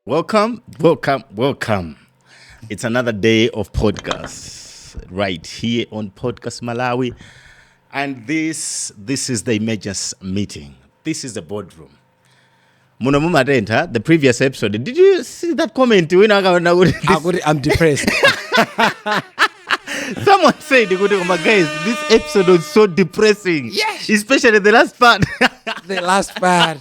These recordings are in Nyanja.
Welcome. It's another day of podcasts right here on Podcastmalawi. And this is the emergency meeting. This is the boardroom. The previous episode, did you see that comment? I'm depressed. Someone said, guys, this episode was so depressing. Yes. Especially the last part. The last part.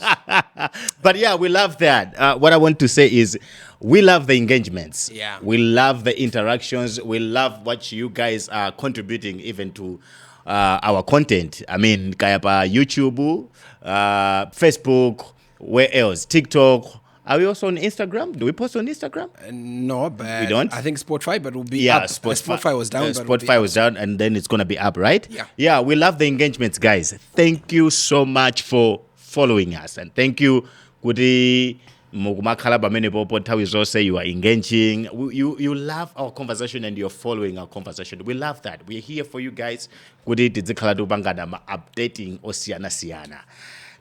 But yeah, we love that. What I want to say is we love the engagements. Yeah. We love the interactions. We love what you guys are contributing even to our content. I mean, YouTube, Facebook, where else? TikTok. Are we also on Instagram? Do we post on Instagram? No, but we don't. I think Spotify, but it will be up. Spotify was down. Spotify was down, and then it's gonna be up, right? Yeah. Yeah, we love the engagements, guys. Thank you so much for following us, and thank you, Kuti Mugumakala Bamene Popo Tawizo say you are engaging. You love our conversation and you're following our conversation. We love that. We're here for you guys. Kuti Tizikaladu Bangadama updating Osiana Siana.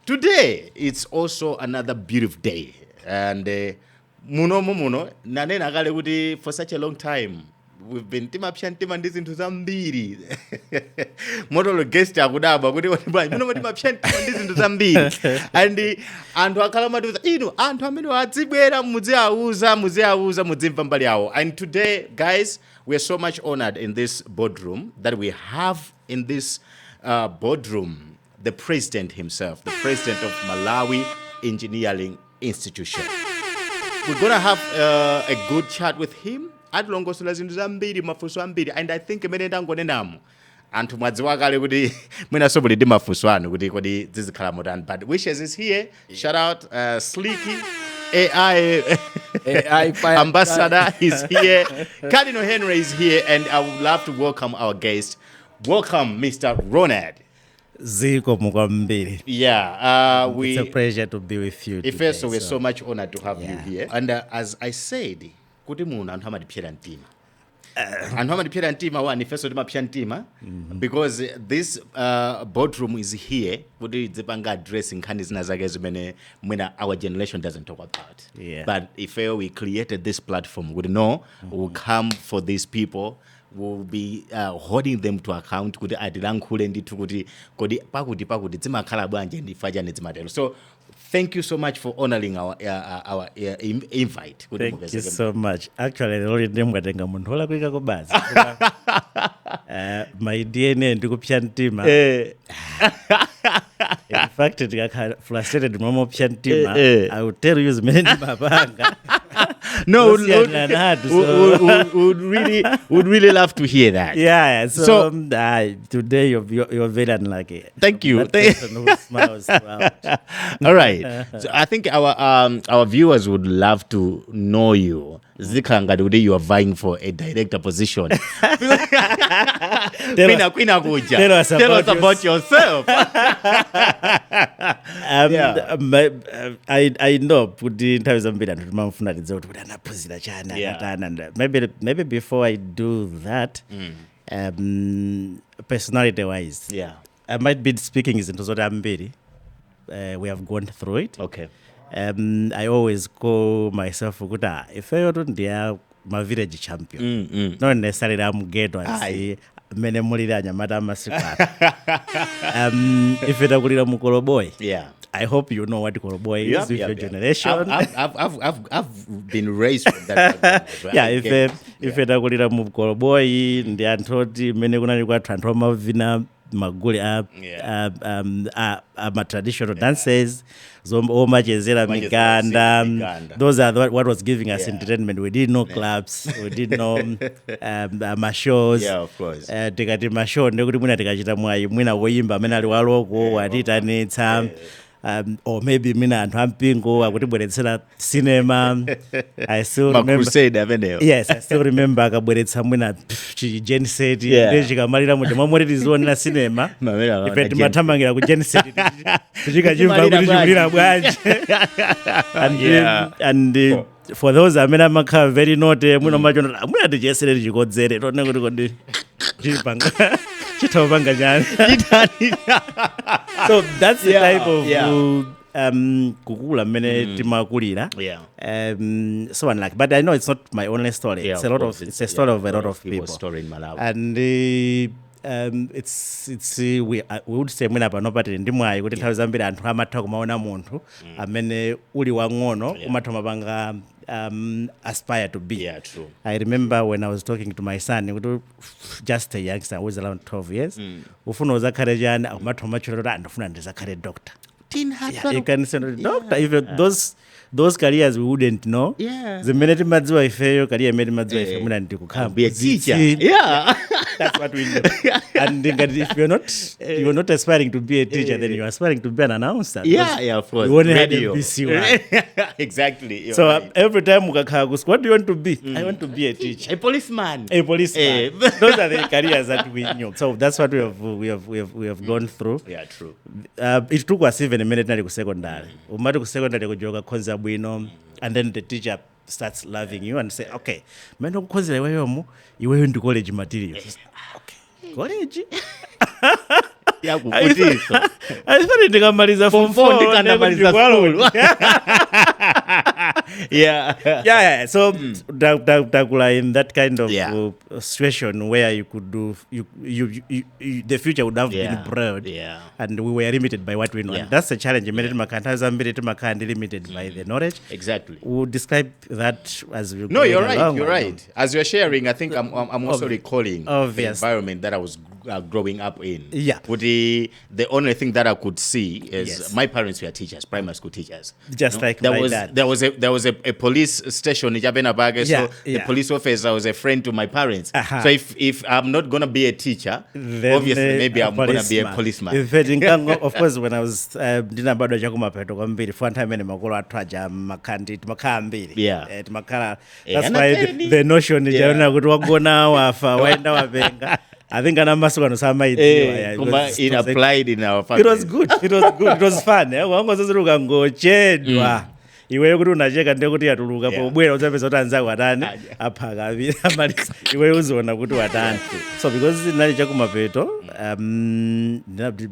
Today, it's also another beautiful day. And muno nane nagale kuti for such a long time we've been tima ndizi into zambiri model guest akudaba kuti muno tima ndizi into zambiri and anthu akhala matuza ino anthu amene adzibwera muziauza muzimva mbali yawo. And today, guys, we are so much honored in this boardroom that we have in this boardroom the president himself, the president of Malawi Engineering Institution. We're gonna have a good chat with him. And I think anthu mwadziwa kale kuti mwina soboli ndi mafunso anu kuti zizikhala motani. But Wishes is here. Shout out Sleeky AI ambassador is here. Cardinal Henry is here, and I would love to welcome our guest. Welcome, Mr. Ronald. Ziko Mugambiri. Yeah, it's a pleasure to be with you. First, we're so much honored to have you here. And as I said, because this boardroom is here, addressing our generation doesn't talk about. Yeah. But if we created this platform, we know we'll come for these people. Will be holding them to account. So thank you so much for honoring our invite. Thank you so much. Actually, already my DNA ndikupyantima. In fact, frustrated mama pyantima. I will tell you many mabanga. No, would really love to hear that. Yeah. So today you're very unlucky. Thank you. All right. So I think our viewers would love to know you. Zikanga today you are vying for a director position. Tell us about yourself. I know maybe before I do that, personality wise, I might be speaking is into Zodambiri. We have gone through it. Okay. I always call myself if I don't my village champion. Not necessarily I'm ghetto and say many muliranya madam if it a mukolo boy. Yeah. I hope you know what Mukolo boy is with your generation. I've been raised from that. Well. Yeah, if it a Mukolo boy, the antoti many gonna transform vina maguli my traditional dances. Miganda. Those are what was giving us entertainment. We didn't know clubs. We didn't know shows. Yeah, of course. Tikati mashow ndekuti mwina tikachita mwayi mwina woyimba amene ali waloko watitanitsa. Or maybe mina anthu ampingo akutibweretsera cinema. I still remember. Crusade, yes, I still remember akabweretsa mwina Genset. Ndechikamalira muti mwamwetizionera cinema. Ife timathamangira ku Genset. Tichikachimva kuti chikulira bwanji. And for those amene amakhala very naughty mwina machona mwina tichesere tichikodzere tone kuti kodi chipanga chitopanga chani. So that's the type of kukula mmene timakulira. Yeah. So unlike, but I know it's not my only story. Yeah, It's a lot course. of, it's a story of a lot of people. Story in Malawi. And it's we would say mwina pano patili ndi mwayi kuti nthawi zambiri anthu amatha kumaona munthu amene uli wang'ono umatha mapanga aspire to be. Yeah, true. I remember when I was talking to my son, just a youngster who was around 12 years, ufuna uzakhale chani akumatha machiro kuti andifuna ndizakhale doctor. Yeah, you can say doctor, even those careers we wouldn't know. Yeah. The minute madziwa ifeyo career imene madziwa ifeyo mwina ndikukhala Be a teacher. Yeah. That's what we know. And if you're not aspiring to be a teacher, then you're aspiring to be an announcer. Yeah, of course. You only had Radio. MBC one. Exactly. So right. every time ukakhala, what do you want to be? I want to be a teacher. A policeman. A policeman. Those are the careers that we knew. So that's what we have gone through. Yeah, true. It took us even a minute nali ku secondary. Umati ku secondary kujoga konza bwino, and then the teacher starts loving you and say, okay, mendo kukonzera iweyo ndi college materials. Okay. College? Yeah, kukutisa. I thought ndikamaliza form 4 ndikamaliza school. Yeah. So Takula in that kind of Yeah. situation where you could do the future would have been broad. Yeah. And we were limited by what we know. Yeah. And that's the challenge. Limited by the knowledge. Exactly. We'll describe that as we No, go you're along. right. You're right. As you're sharing, I think I'm also recalling the Obvious. environment that I was growing up in. Yeah. With the only thing that I could see is Yes. my parents were teachers, primary school teachers. Just like my dad. There was a police station in Jabenabage, so the Yeah. police officer was a friend to my parents. Uh-huh. So if I'm not gonna be a teacher, Then, obviously maybe I'm gonna be a policeman. In fact, of course, when I was ndina bado chakumapeto kwambiri for time ene makolo atwaja makandi timakhala mbiri. Yeah. Timakhala. Yeah, That's why the notion jaona kuti wagona wafa waenda wapenga. I think anamasuka nosamaitiwa. It applied in our family. It was good. It was fun. Wangozoziruka ngochedwa. Iweyo kuti unacheka ndekuti yatuluka pobwera uzapeza kuti anzako atani aphaka aviri amalisa iweyo uziona kuti watani. So because nali chakumapeto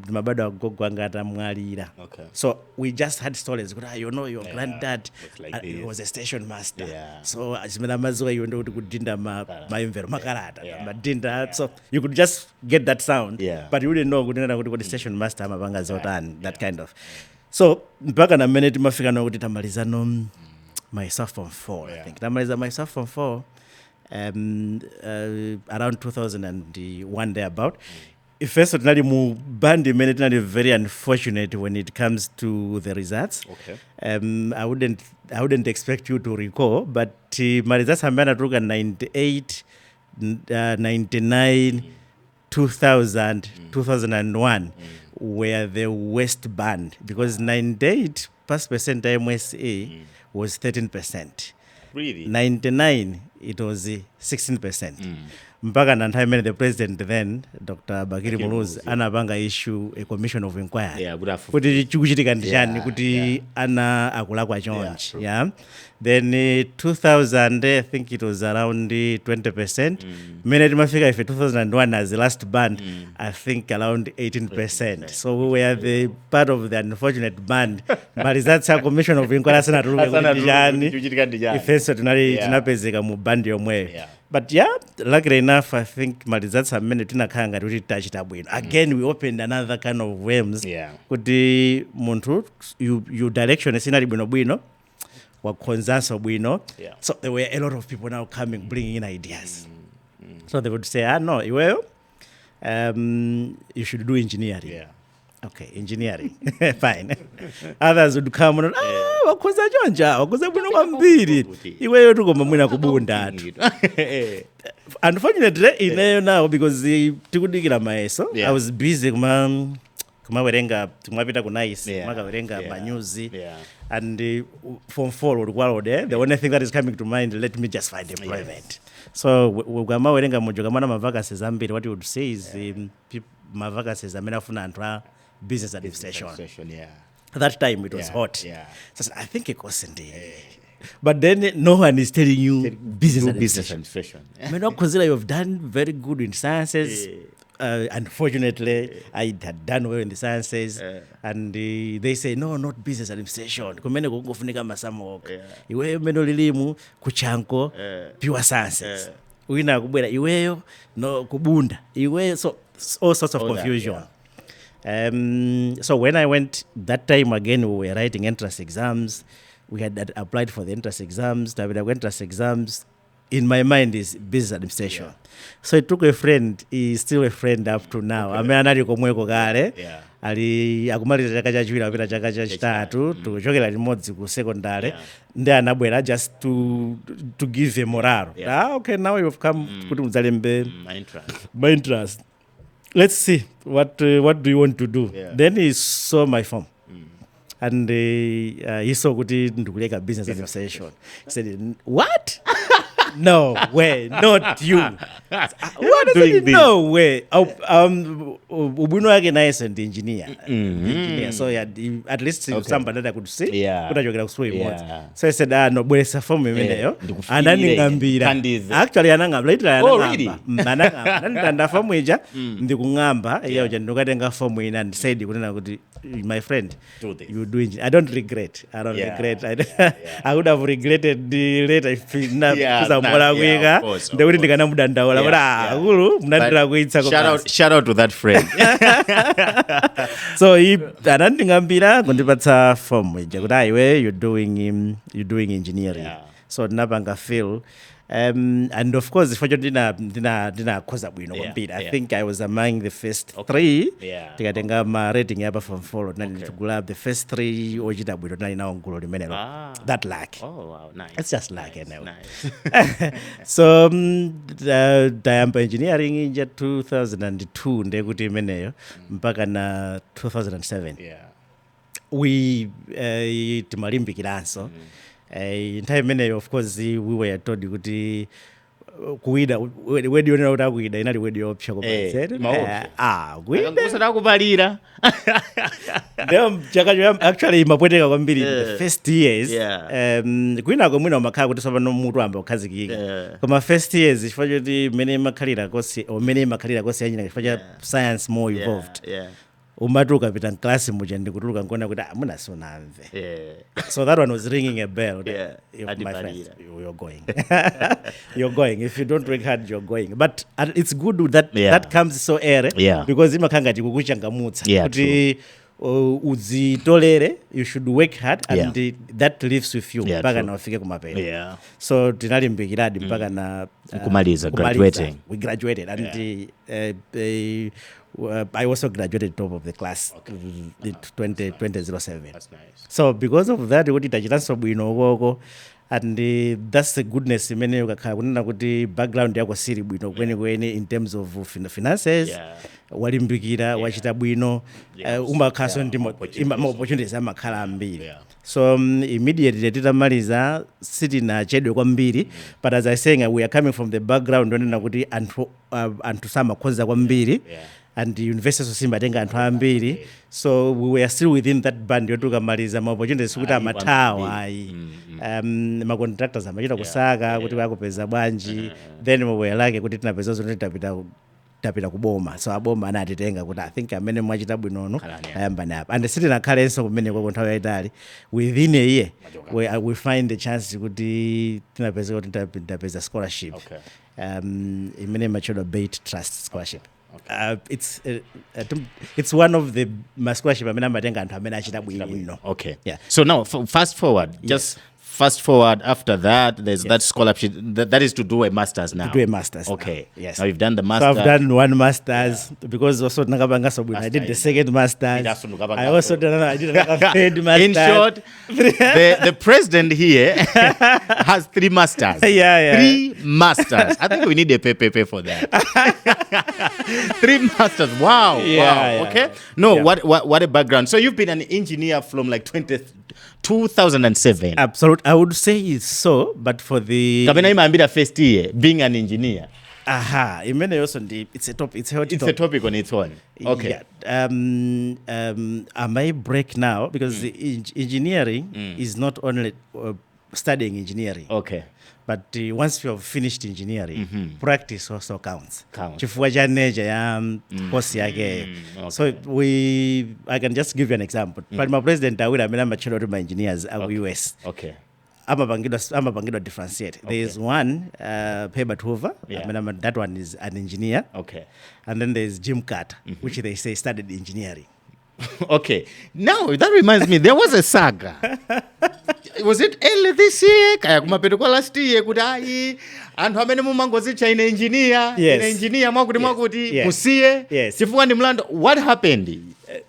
mabado agogo anga atamwalira. Okay. So we just had stories kuti your granddad like was a station master. Yeah. So azimela maziwa iwe ndo kuti kudinda maimvero makarata madinda. So you could just get that sound. Yeah. But you wouldn't know kuti station master amapanga zotani, that kind of. So mpaka na minute mafika na kuti tamaliza no myself from 4. I think tamaliza myself from 4 around 2001 thereabout. First tunali mu band minute tunali very unfortunate when it comes to the results. Okay. I wouldn't expect you to recall, but results ambaye anatoka 98 99 2000 2001 were the worst band because 98% MSA was 13%. Really? 99 it was 16%. Mpaka na time the president then Dr. Bakiri Muluzi anapanga issue a commission of inquiry. Yeah, good afternoon. Kuti chikuchitika ndishani kuti ana akulakwa chonchi. Yeah. Then 2000 I think it was around 20%. Minute mafika if 2001 as the last band I think around 18%. So we were the part of the unfortunate band. But that's a commission of inquiry sana tuluke kuti ndishani. Ifenso tunapezeka mu band yomwe. Yeah. But luckily enough, I think Marizats have many tinakanga to touch it up. Again, we opened another kind of worms. Yeah. Kuti muntu you direction sinari bwino wa konzanso bwino. Yeah. So there were a lot of people now coming bringing in ideas. So they would say, no, you should do engineering. Yeah. Okay, engineering. Fine. Others would come and wakoza jonja, wakoza bwino kwambiri. Iweyo tukoma mwina kubunda atu. Unfortunately, ineyo now because tikudikira maeso, I was busy kumawerenga kumapita kunais, kumakawerenga manyuzi. And form 4 ulikuwa there. The only thing that is coming to mind, let me just find employment. Yes. So ukamawerenga mojoga mwana mavacancies ambiri, what you would say is mavacancies amene afuna anthu business administration. At that time it was hot. So I think it was but then no one is telling you business administration. I mean, not consider you have done very good in sciences. unfortunately, I had done well in the sciences, and they say, no, not business administration. Kumene kukufunika masomo. Iweyo meno lilimu, kuchanko, pure sciences. Wina kubwera, iweyo, no kubunda. Iweyo, so all sorts of confusion. So when I went, that time again, we were writing entrance exams. We had applied for the entrance exams. The entrance exams, in my mind, is business administration. So it took a friend. He's still a friend up to now. I mean, anali komweko kale. Ali akumaliza chaka cha chiwiri apita chaka cha chitatu tukuchokera limodzi ku secondary ndi anabwera just to give a morale. Okay, now you've come kuti mudzalembe my interest. Let's see what do you want to do. Then he saw my form. And he saw kuti ndikuleka business administration. He said, what? No way, not you. What doing this? No way. Ubuno wake nice and engineer. So at least somebody that I could see. So I said, no, bwesa form imeneyo. Ananingambira. Actually anangambira. Oh, really? Anangambira form ija ndikungamba yao ndokatenga form ina and said kuti my friend, you do engineering. I don't regret. I would have regretted the later if shout out to that friend. So he anandingambira kundipatsa form kuti you're doing engineering. So napanga feel and of course fortunately dina koza bwino kwambiri. I think I was among the first three. Tikatenga ma rating yapa from 4 to grab the first three ochita bwino nali nawo ngulu limenelo. That luck. Oh wow, nice. It's just luck anyway. Nice. So Diamond engineering in 2002 ndekuti imeneyo mpaka na 2007. We timalimbikiranso. In time imeneyo of course we were told kuti kuida wedi yonera kuti akuida inali wedi yopsha kubalira kusada kubalira ndio chakacho actually imapweteka kwambiri the first years kuina komwina umakhala kuti sopano mutu amba ukhazikika koma first years chifukwa choti mene makhalira kosi o mene makhalira kosi yanyina chifukwa cha science more evolved umatuka pita class muja ndikutuluka ngona kuti amuna sonamve. So that one was ringing a bell. My friend, you're going. You're going. If you don't work hard, you're going. But it's good that that comes so early because imakanga tikukuchangamutsa kuti uzitolere, you should work hard and that lives with you mpaka na ufike kumapeni. So tinalimbikiradi mpaka na kumaliza graduating. We graduated and I also graduated top of the class in 2007. That's nice. So because of that, we did a bwino and that's the goodness many ukakhala kuti background yako siri bwino kweni in terms of finances walimbikira wachita bwino umakhaso ndi opportunities amakhala ambiri. So immediately titamaliza sitina chedwe kwambiri, but as I saying we are coming from the background onena kuti anthu samakhoza kwambiri and the university sosimba tenga anthu ambiri, so we were still within that band yotukamaliza ma opportunities kuti amatawa ma contractors amachita kusaka kuti akupeza bwanji, then we were like kuti tinapeza zonse tapita kuboma, so aboma anatitenga kuti I think amene mwachita bwinono ayamba napo and sitinakhalenso kumene kwa nthawi yayitali within a year we find the chance kuti tinapeza kuti tapeza scholarship imene machedwa Bait Trust scholarship. It's one of the scholarship amene amatenga anthu amene achita bwino. Okay. So now fast forward, just fast forward after that, there's that scholarship that is to do a master's now. To do a master's. Okay. Now. Yes. Now you've done the master's. So I've done one master's because also I did the second master's. I also did another third master's. In short, the president here has 3 masters. 3 masters. I think we need a pay for that. 3 masters. Wow. Okay. No, what a background. So you've been an engineer from like 2007. Absolutely. I would say it's so, but for the first year being an engineer. It's a topic. It's a topic on its own. Okay. I may break now because the engineering is not only studying engineering. Okay. But once you have finished engineering, practice also counts. Counts. Chifukwa cha nature ya course yake. So I can just give you an example. But my president awira amene amachedwa to my engineers at US. Okay. Amapangidwa differentiate. There is one, Herbert Hoover. That one is an engineer. Okay. And then there is Jim Carter, which they say studied engineering. Okay. Now, that reminds me, there was a saga. Was it early this year? Kaya kumapeto kwa last year kudai. Anthu amene mumangozicha ine engineer. Yes. Ine engineer mwakuti Yes. musiye. Yes. Chifukwa ndi mlando. What happened?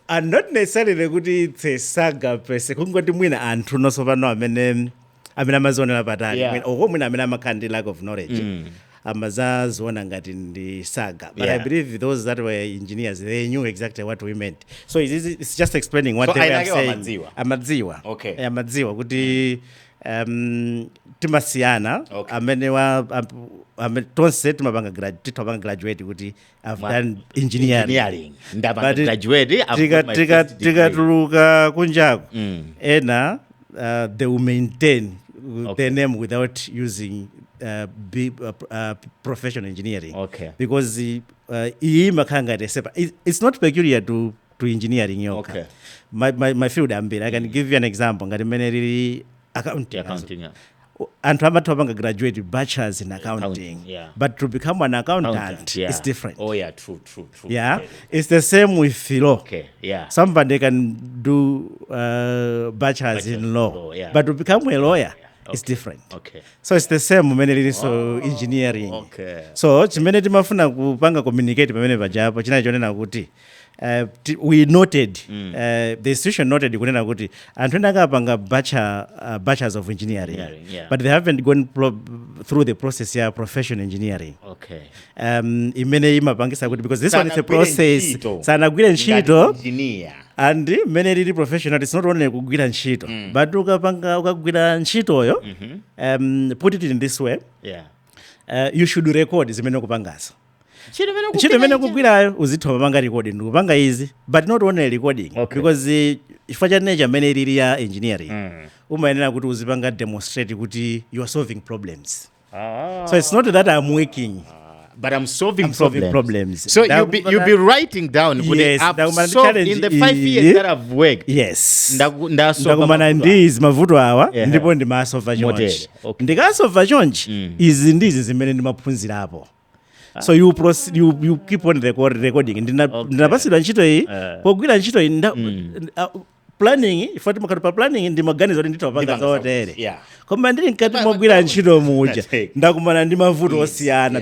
And not necessarily kuti it's a saga per se. Kungoti mwina anthu nosopano amene amazonera patali. Mwina amene amakhandi lack of knowledge. Amazaziona ngati ndi saga. But I believe those that were engineers, they knew exactly what we meant. So it's just explaining what they were saying. Amadziwa. Okay. Amadziwa kuti timasiyana amene tonse timapanga graduate kuti I've done engineering. Ndapanga graduate. Tikatuluka kunjaku ena they will maintain their name without using professional engineering. Okay. Because it's not peculiar to engineering yoka. Okay. My field ambiri. I can give you an example. Ngati mene lili accounting. Anthu amathu graduate bachelors in accounting. But to become an accountant is different. Oh yeah, true. Yeah. It's the same with philo. Okay. Yeah. Somebody can do bachelors in law. But to become a lawyer, it's different. Okay. So it's the same when so engineering. Okay. So chimene timafuna kupanga communicate pamene pajapo china chonena kuti we noted the institution noted kunena kuti anthu ena akapanga bachelors of engineering, but they haven't gone through the process ya professional engineering. Okay. Imene imapangisa kuti because this one is a process sanagwire ntchito engineer. And mene lili professional, it's not only kugwira ntchito, but ukagwira ntchitoyo, put it in this way, you should record zimene kupangazo. Ntchito mene kugwirayo uzithoba panga recording, kupanga izi, but not only recording, because chifukwa cha nature mene lili ya engineering, umayenera kuti uzipanga demonstrate kuti you are solving problems. So it's not that I'm working. But I'm solving problems. So you'll be writing down. Yes. I've solved in the 5 years that I've worked. Yes. Ndakumana ndizi mavuto awa ndipo ndimasolva chonchi. Ndikasolva chonchi izi ndizi zimene ndimaphunzirapo. So you keep on recording. Ndinapasidwa ntchito iyi, pogwira ntchito iyi planning, ifati makati planning ndimaganiza kuti nditopanga zotere. Koma ndili nkati mogwira ntchito muja ndakumana ndi mavuto osiyana.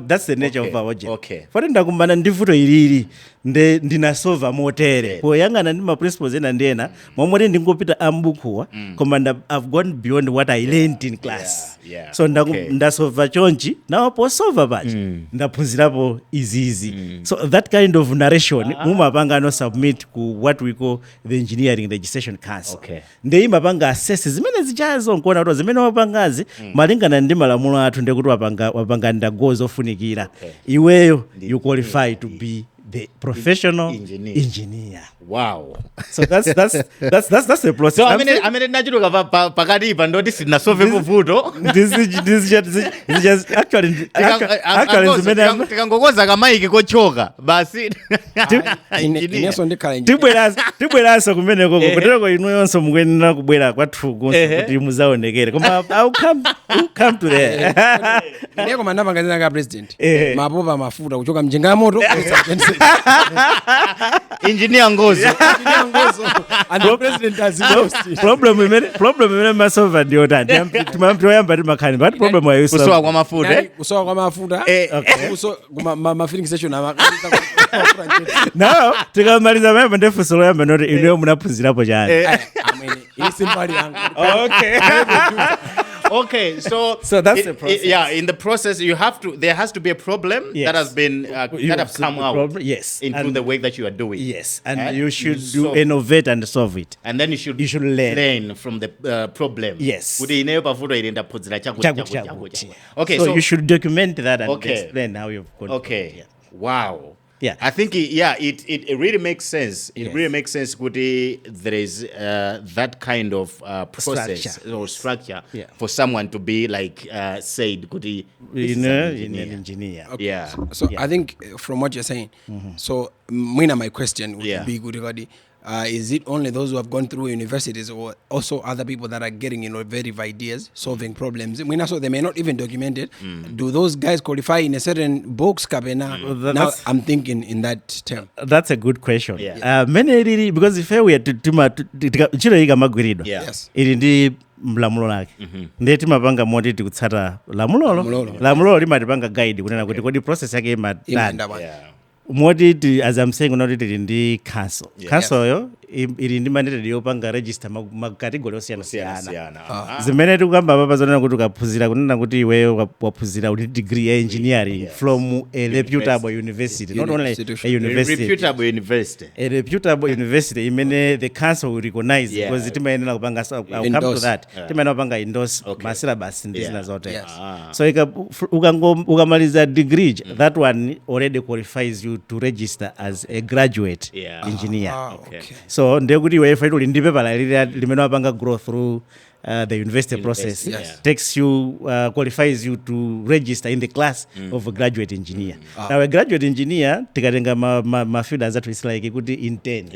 That's the nature of our job. Fati ndakumana ndi vuto ilili ndinasolva motere. Poyangana ndi ma principles ena ndena momwe ndingopita ambukuwa koma I've gone beyond what I learned in class. So ndasolva chonchi nawo posolva pacha ndaphunzirapo izizi. So that kind of narration mumapanga no submit ku what we call the engineering legislation council. Ndeimapanga assess zimene zichazo nkuona kuti zimene wapangazi malingana ndi malamulo athu ndekuti wapanga ndagozo ofunikira. Iweyo you qualify to be the professional engineer. Wow. So that's the process. So amene nachiruka pakati pa ndoti sinasolve vuto. This is just actually tikangokoza kamaiki kochoka basi. Tibweraso kumeneko kutero inu yonse mukwenera kubwera kwathuku kuti muzaonekere. Koma I'll come to there. Ndeko mandapangazina ka president. Mapopa mafuta kuchoka mjenga moto. Engineer Ngozo. And the president has lost. Problem imene masolva ndiyo tani. Timamtoyamba timakhani. But problem wa yuso. Kusowa kwa mafuta. Kusowa kwa mafuta. Kusowa ma filling station ama. No, tikamaliza mayamba ndefuso loyamba noti inu munaphunzirapo chani. Ili simpali yangu. Okay, so that's the process. In the process, there has to be a problem that has been that have come out. Into the work that you are doing. Yes, and you should innovate and solve it. And then you should learn from the problem. Yes. Okay, so you should document that and explain how you've gone. Okay. Wow. Yeah. I think it really makes sense. It really makes sense kuti there is that kind of process Structure. or structure Yeah. for someone to be like said kuti In an engineer. Okay. Yeah. So I think from what you're saying, so my question would be good. Is it only those who have gone through universities or also other people that are getting innovative ideas, solving problems? So they may not even document it. Do those guys qualify in a certain box? Now I'm thinking in that term. That's a good question. Yeah. Many really, because if we are to chiro iga magwirido. Yes. Ili ndi mlamulo lake. Ndiye timapanga moti tikutsata lamulolo limatipanga guide kunena kuti kodi process yake imatani. Moti as I'm saying unoti tili ndi council. Council yo ili ndi mandate yopanga register makategori osiyana. Zimene tikukamba papa zonena kuti ukaphunzira kunena kuti iweyo waphunzira uli degree ya engineering from a reputable university, not only a university. A reputable university imene the council will recognize because timayenera kupanga I'll come to that. Timayenera kupanga endorse syllabus ndi zina zote. So ukamaliza degree that one already qualifies you to register as a graduate engineer. So ndekuti iwe faito ndi paper limene wapanga grow through the university process takes you qualifies you to register in the class of a graduate engineer. Now a graduate engineer tikatenga ma fields that is like kuti intern.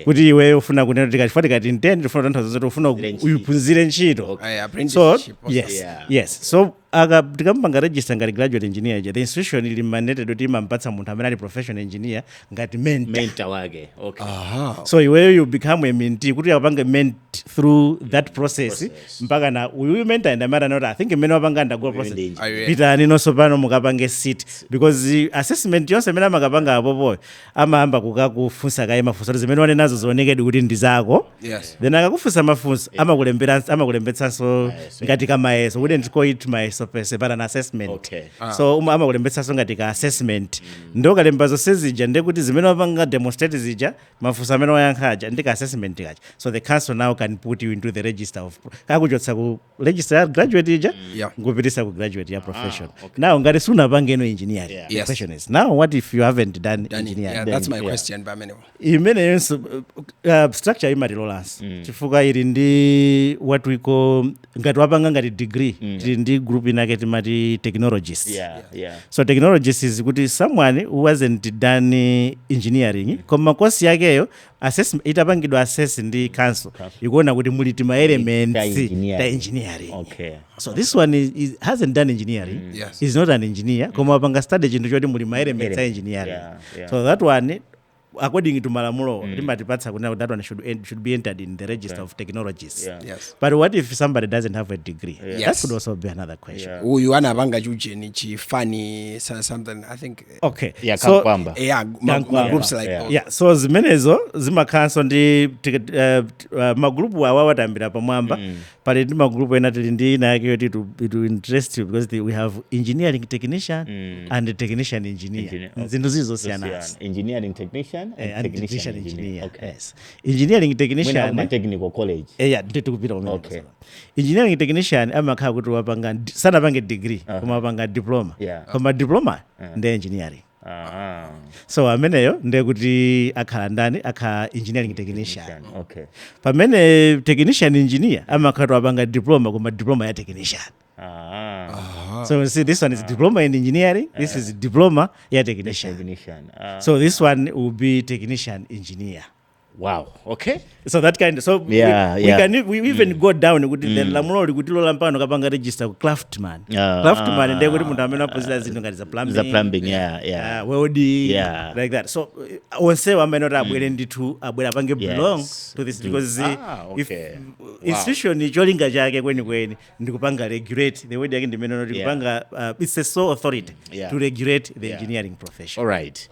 Kuti iwe ufuna kunena tikachifati kati intern ufuna tanthazo zote ufuna uyiphunzire ntchito. So yes. So tikamupanga register ngati graduate engineer the institution ili mandated kuti imampatsa munthu amene ali professional engineer ngati mentor wake. So iweyo you become a mentee kuti akapanga ment through that process mpaka na uyu mentor and amara not I think imene wapanga undergo process pitani nonso pano mukapange seat because assessment yonse imene amakapanga apopo amahamba kukakufunsa kaye mafunso zimene wane nazo zionekedi kuti ndi zako. Then akakufunsa mafunso amakulembetsanso ngati kamayeso wouldn't call it mayeso pese but an assessment. So amakulembetsanso ngati ka assessment ndo kalemba zonse zija ndekuti zimene wapanga demonstrate zija mafunso amene wayankhaja ndi ka assessment kacha. So the council now can put you into the register of kakuchotsa ku register ya graduate ija ngupitisa ku graduate ya profession. Now ngati sunapanga eno engineering. The question is now what if you haven't done engineering? That's my question by many. Imene yonso structure imatilolanso chifukwa ili ndi what we call ngati wapanga ngati degree tili ndi group inake timati technologists. So technologists is kuti someone who hasn't done engineering koma course yakeyo assessment itapangidwa assess ndi council ikuona kuti muli tima elements ta engineering. So this one hasn't done engineering. Is not an engineer koma wapanga study chinthu choti muli ma elements ta engineering. So that one according to malamulo limatipatsa kunena that one should be entered in the register of technologies. But what if somebody doesn't have a degree? That could also be another question. Uyu anapanga chujeni chifani something I think. So groups like those. So zimenezo zimakhanso ndi magrupu awa watambira pamwamba pali ndi magrupu ena tili ndi ina yake yoti to interest you because we have engineering technician and technician engineer. Zinthu zizosiyana. Engineering technician and technician engineer. Yes. Engineering technician technical college. Nditikupita umene. Engineering technician amakhala kuti wapanga sanapange degree koma wapanga diploma. Koma diploma ndi engineering. So ameneyo ndiye kuti akhala ndani akhala engineering technician. Pamene technician engineer amakhala wapanga diploma koma diploma ya technician. So you see this one is diploma in engineering, this is diploma ya technician. So this one will be technician engineer. Wow. Okay. So that kind of, so we even go down with the lamuloli kuti lola mpano kapanga register ku craftman. Craftman ndiye kuti munthu amene apozera zinthu ngati za plumbing. Welding, like that. So onsewa amene abwere ndithu abwera apange belong to this because if institution cholinga chake kweni ndikupanga regulate the way yake ndimene noti kupanga it's a sole authority to regulate the engineering profession. All right.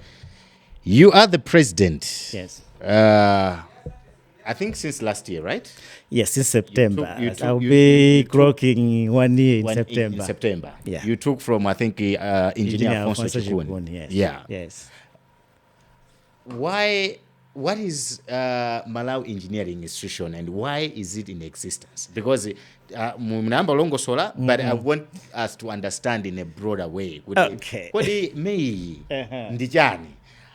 You are the president. Yes. I think since last year, right? Yes, since September. I'll be clocking 1 year in September. In September. Yeah. You took from, I think, Engineer Alfonso Chikuni. Yes. Yeah. Yes. Why what is Malawi Engineering Institution and why is it in existence? Because mnamba longo sola, but I want us to understand in a broader way. Okay. Kodi mei ndichani?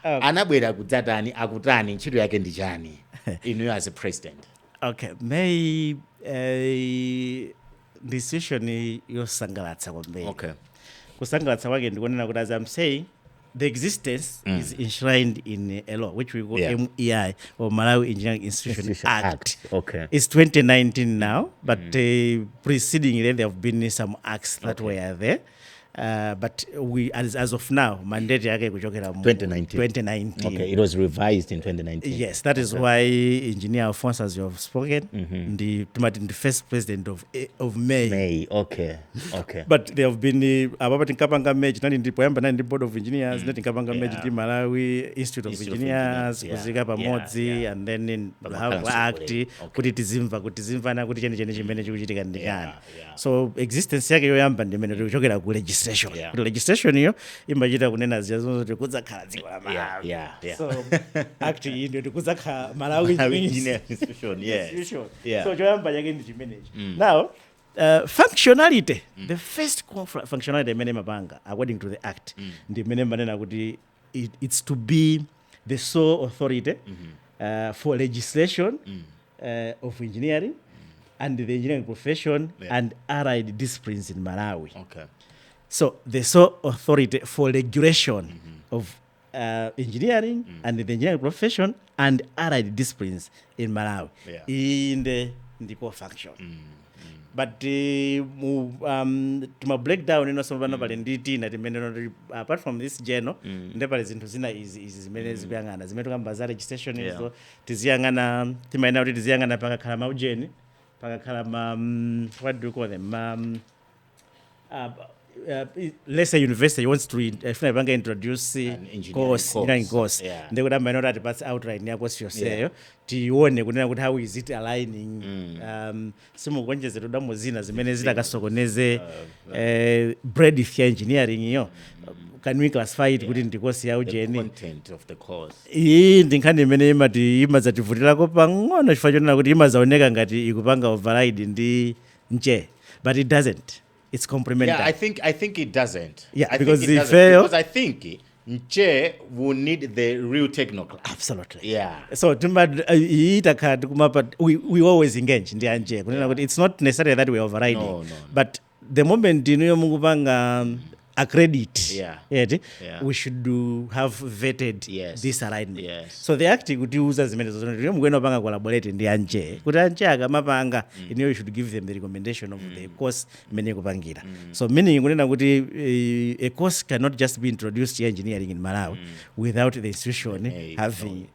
Anabwera kudzatani akutani ntchito yake ndichani? Inu as a president. Okay, mei decision yosangalatsa kwambiri. Okay. Kusangalatsa kwake ndikonena kuti, as I'm saying, the existence is enshrined in a law which we call MEI, or Malawi Engineering Institution Act. Okay. It's 2019 now, but precedingly there have been some acts that were there. But we, as of now, mandate yake kuchokera 2019. Okay, it was revised in 2019. Yes, that is why Engineer Alphonse, as you have spoken, the first president of May. May, okay. But there have been about Nkapanga Mej, not in the Poyamba, not in the Board of Engineers, not in Nkapanga Mej, the Malawi Institute of Engineers, Kuzika Pamodzi, and then in Act, Kutizimva na kuti chene chimene chikuchitika ndikani. So existence yake yoyamba ndimene kuchokera ku legislation. Legislation hiyo imachita kunena ziyazo tikudza khala dziko la Malawi. So actually ndio tikudza khala Malawi Engineering Institution. So choyamba yake ndi chimenechi. Now functionality, the first functionality imene mapanga according to the act ndimene manena kuti it's to be the sole authority for legislation of engineering and the engineering profession and allied disciplines in Malawi. Okay. So the sole authority for regulation of engineering and the engineering profession and allied disciplines in Malawi in the core function. But to my breakdown, apart from this journal, never is into zina is many zibangana. Zimetuka mbaza registration is so tiziyangana timaina uti tiziyangana paka kalama ujeni paka kalama what do you call them let's say university wants to introduce course. They would have minority parts outright near course yourself. Tione kunena kuti how is it aligning simukonjezera udamuzina zimene zitakasokoneze breadth ya engineering iyo. Can we classify it kuti ndi course ya ujeni? The content of the course. Ndinkhani imene imazativutirako pang'ono chifukwa chonena kuti imazaoneka ngati ikupanga override ndi nje, but it doesn't. It's complementary. Yeah, I think it doesn't. Yeah, because if fail, because I think Nche will need the real technocrat. Absolutely. Yeah. So we always engage in the Nche. It's not necessarily that we override it. But the moment mungupanga accredit, we should have vetted this alignment. So the acting would use as many collaborate in the Anje. Could Anje Mapanga, you should give them the recommendation of the course Menekupangira. So meaning a course cannot just be introduced to engineering in Malawi without the institution having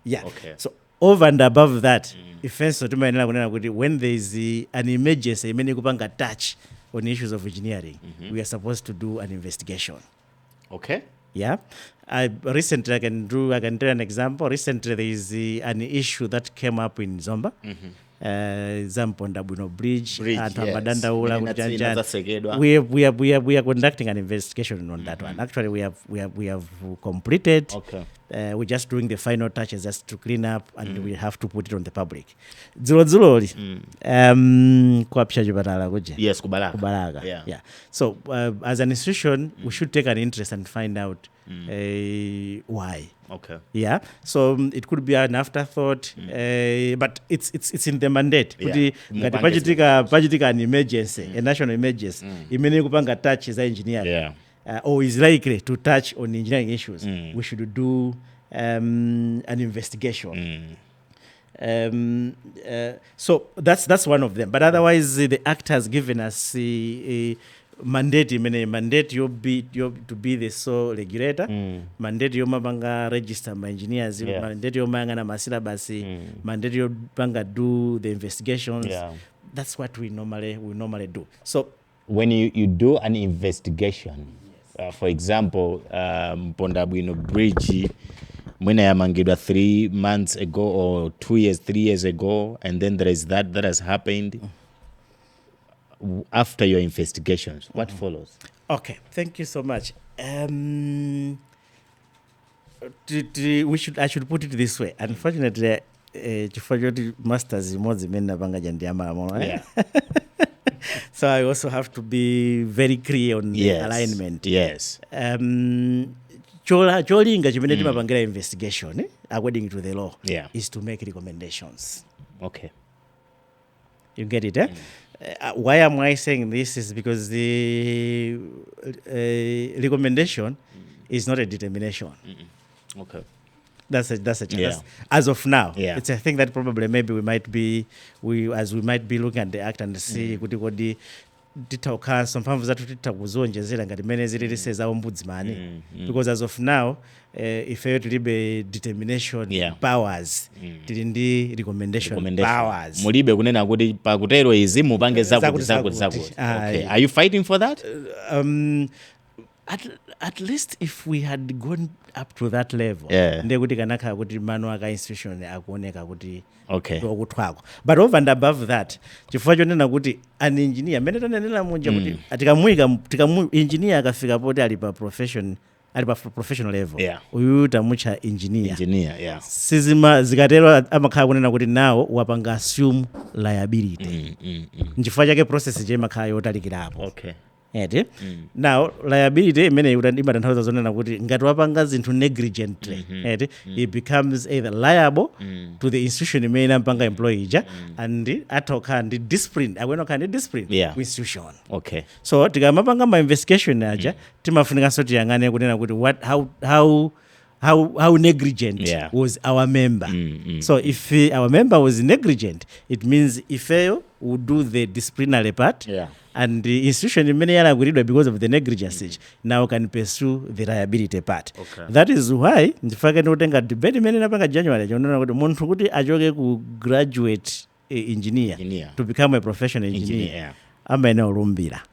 So over and above that, when there is an emergency, Menekupanga touch on issues of engineering, we are supposed to do an investigation. Okay. Yeah. Recently, I can tell an example. Recently, there is an issue that came up in Zomba. Zamponda Blage, we are conducting an investigation on that one. Actually, we have completed. Okay. We're just doing the final touches just to clean up, and we have to put it on the public. Yes, Kubalaga. Yeah. So as an institution, we should take an interest and find out why. Okay. Yeah. So it could be an afterthought, but it's in the mandate. Budgeting an emergency, a national emergency. Imene kupanga touch as engineering. Or is likely to touch on engineering issues. We should do an investigation. So that's one of them. But otherwise, the act has given us a mandate you to be the sole regulator, mandate you mabanga register my engineers, mandate you manga na syllabus, mandate you banga do the investigations. That's what we normally do. So when you do an investigation, for example, Mpondabwino Bridge, when I amangidwa 3 months ago or 3 years ago, and then there is that has happened. After your investigations, what follows? Okay, thank you so much. I should put it this way. Unfortunately, chifukwa masters imodzi imene napanga jandiamalamulo. Yeah. So I also have to be very clear on the alignment. Yes. Cholinga chimene timapangira investigation according to the law is to make recommendations. Okay. You get it, eh? Why am I saying this is because the recommendation is not a determination. Okay. That's a as of now. Yeah. It's a thing that probably maybe we might be looking at the act and see kuti titauka mphamvu zathu titakuzonjezera ngati mene zilili za ombudsman because as of now ifeyo tilibe determination powers tili ndi recommendation powers mulibe kunena kuti pakutero izi mupange zakuti. Okay. Are you fighting for that? At least if we had gone up to that level ndekuti kanakhala kuti mano aka institution akuoneka kuti okutwako, but over and above that chifukwa chonena kuti an engineer amene tanenera munja kuti tikamu engineer akafika poti ali pa professional level uyu tamucha engineer sizima zikatero amakhala kunena kuti nawo wapanga assume liability nchifukwa chake process je makhala yotalikirapo. Now liability imene imatanthauza zonena kuti ngati wapanga zinthu negligently he becomes either liable to the institution imene ampanga employee ija and atokhala ndi discipline akuyena ndi discipline ku institution. So tikamapanga ma investigation aja timafunikanso tiyang'ane kunena kuti how negligent was our member. So if our member was negligent, it means ifeyo would do the disciplinary part and the institution imene yalagwiridwa because of the negligence now can pursue the liability part. That is why ndifake ndikutenga debate imene napanga January chonena kuti munthu kuti achoke ku graduate engineer to become a professional engineer amene olumbira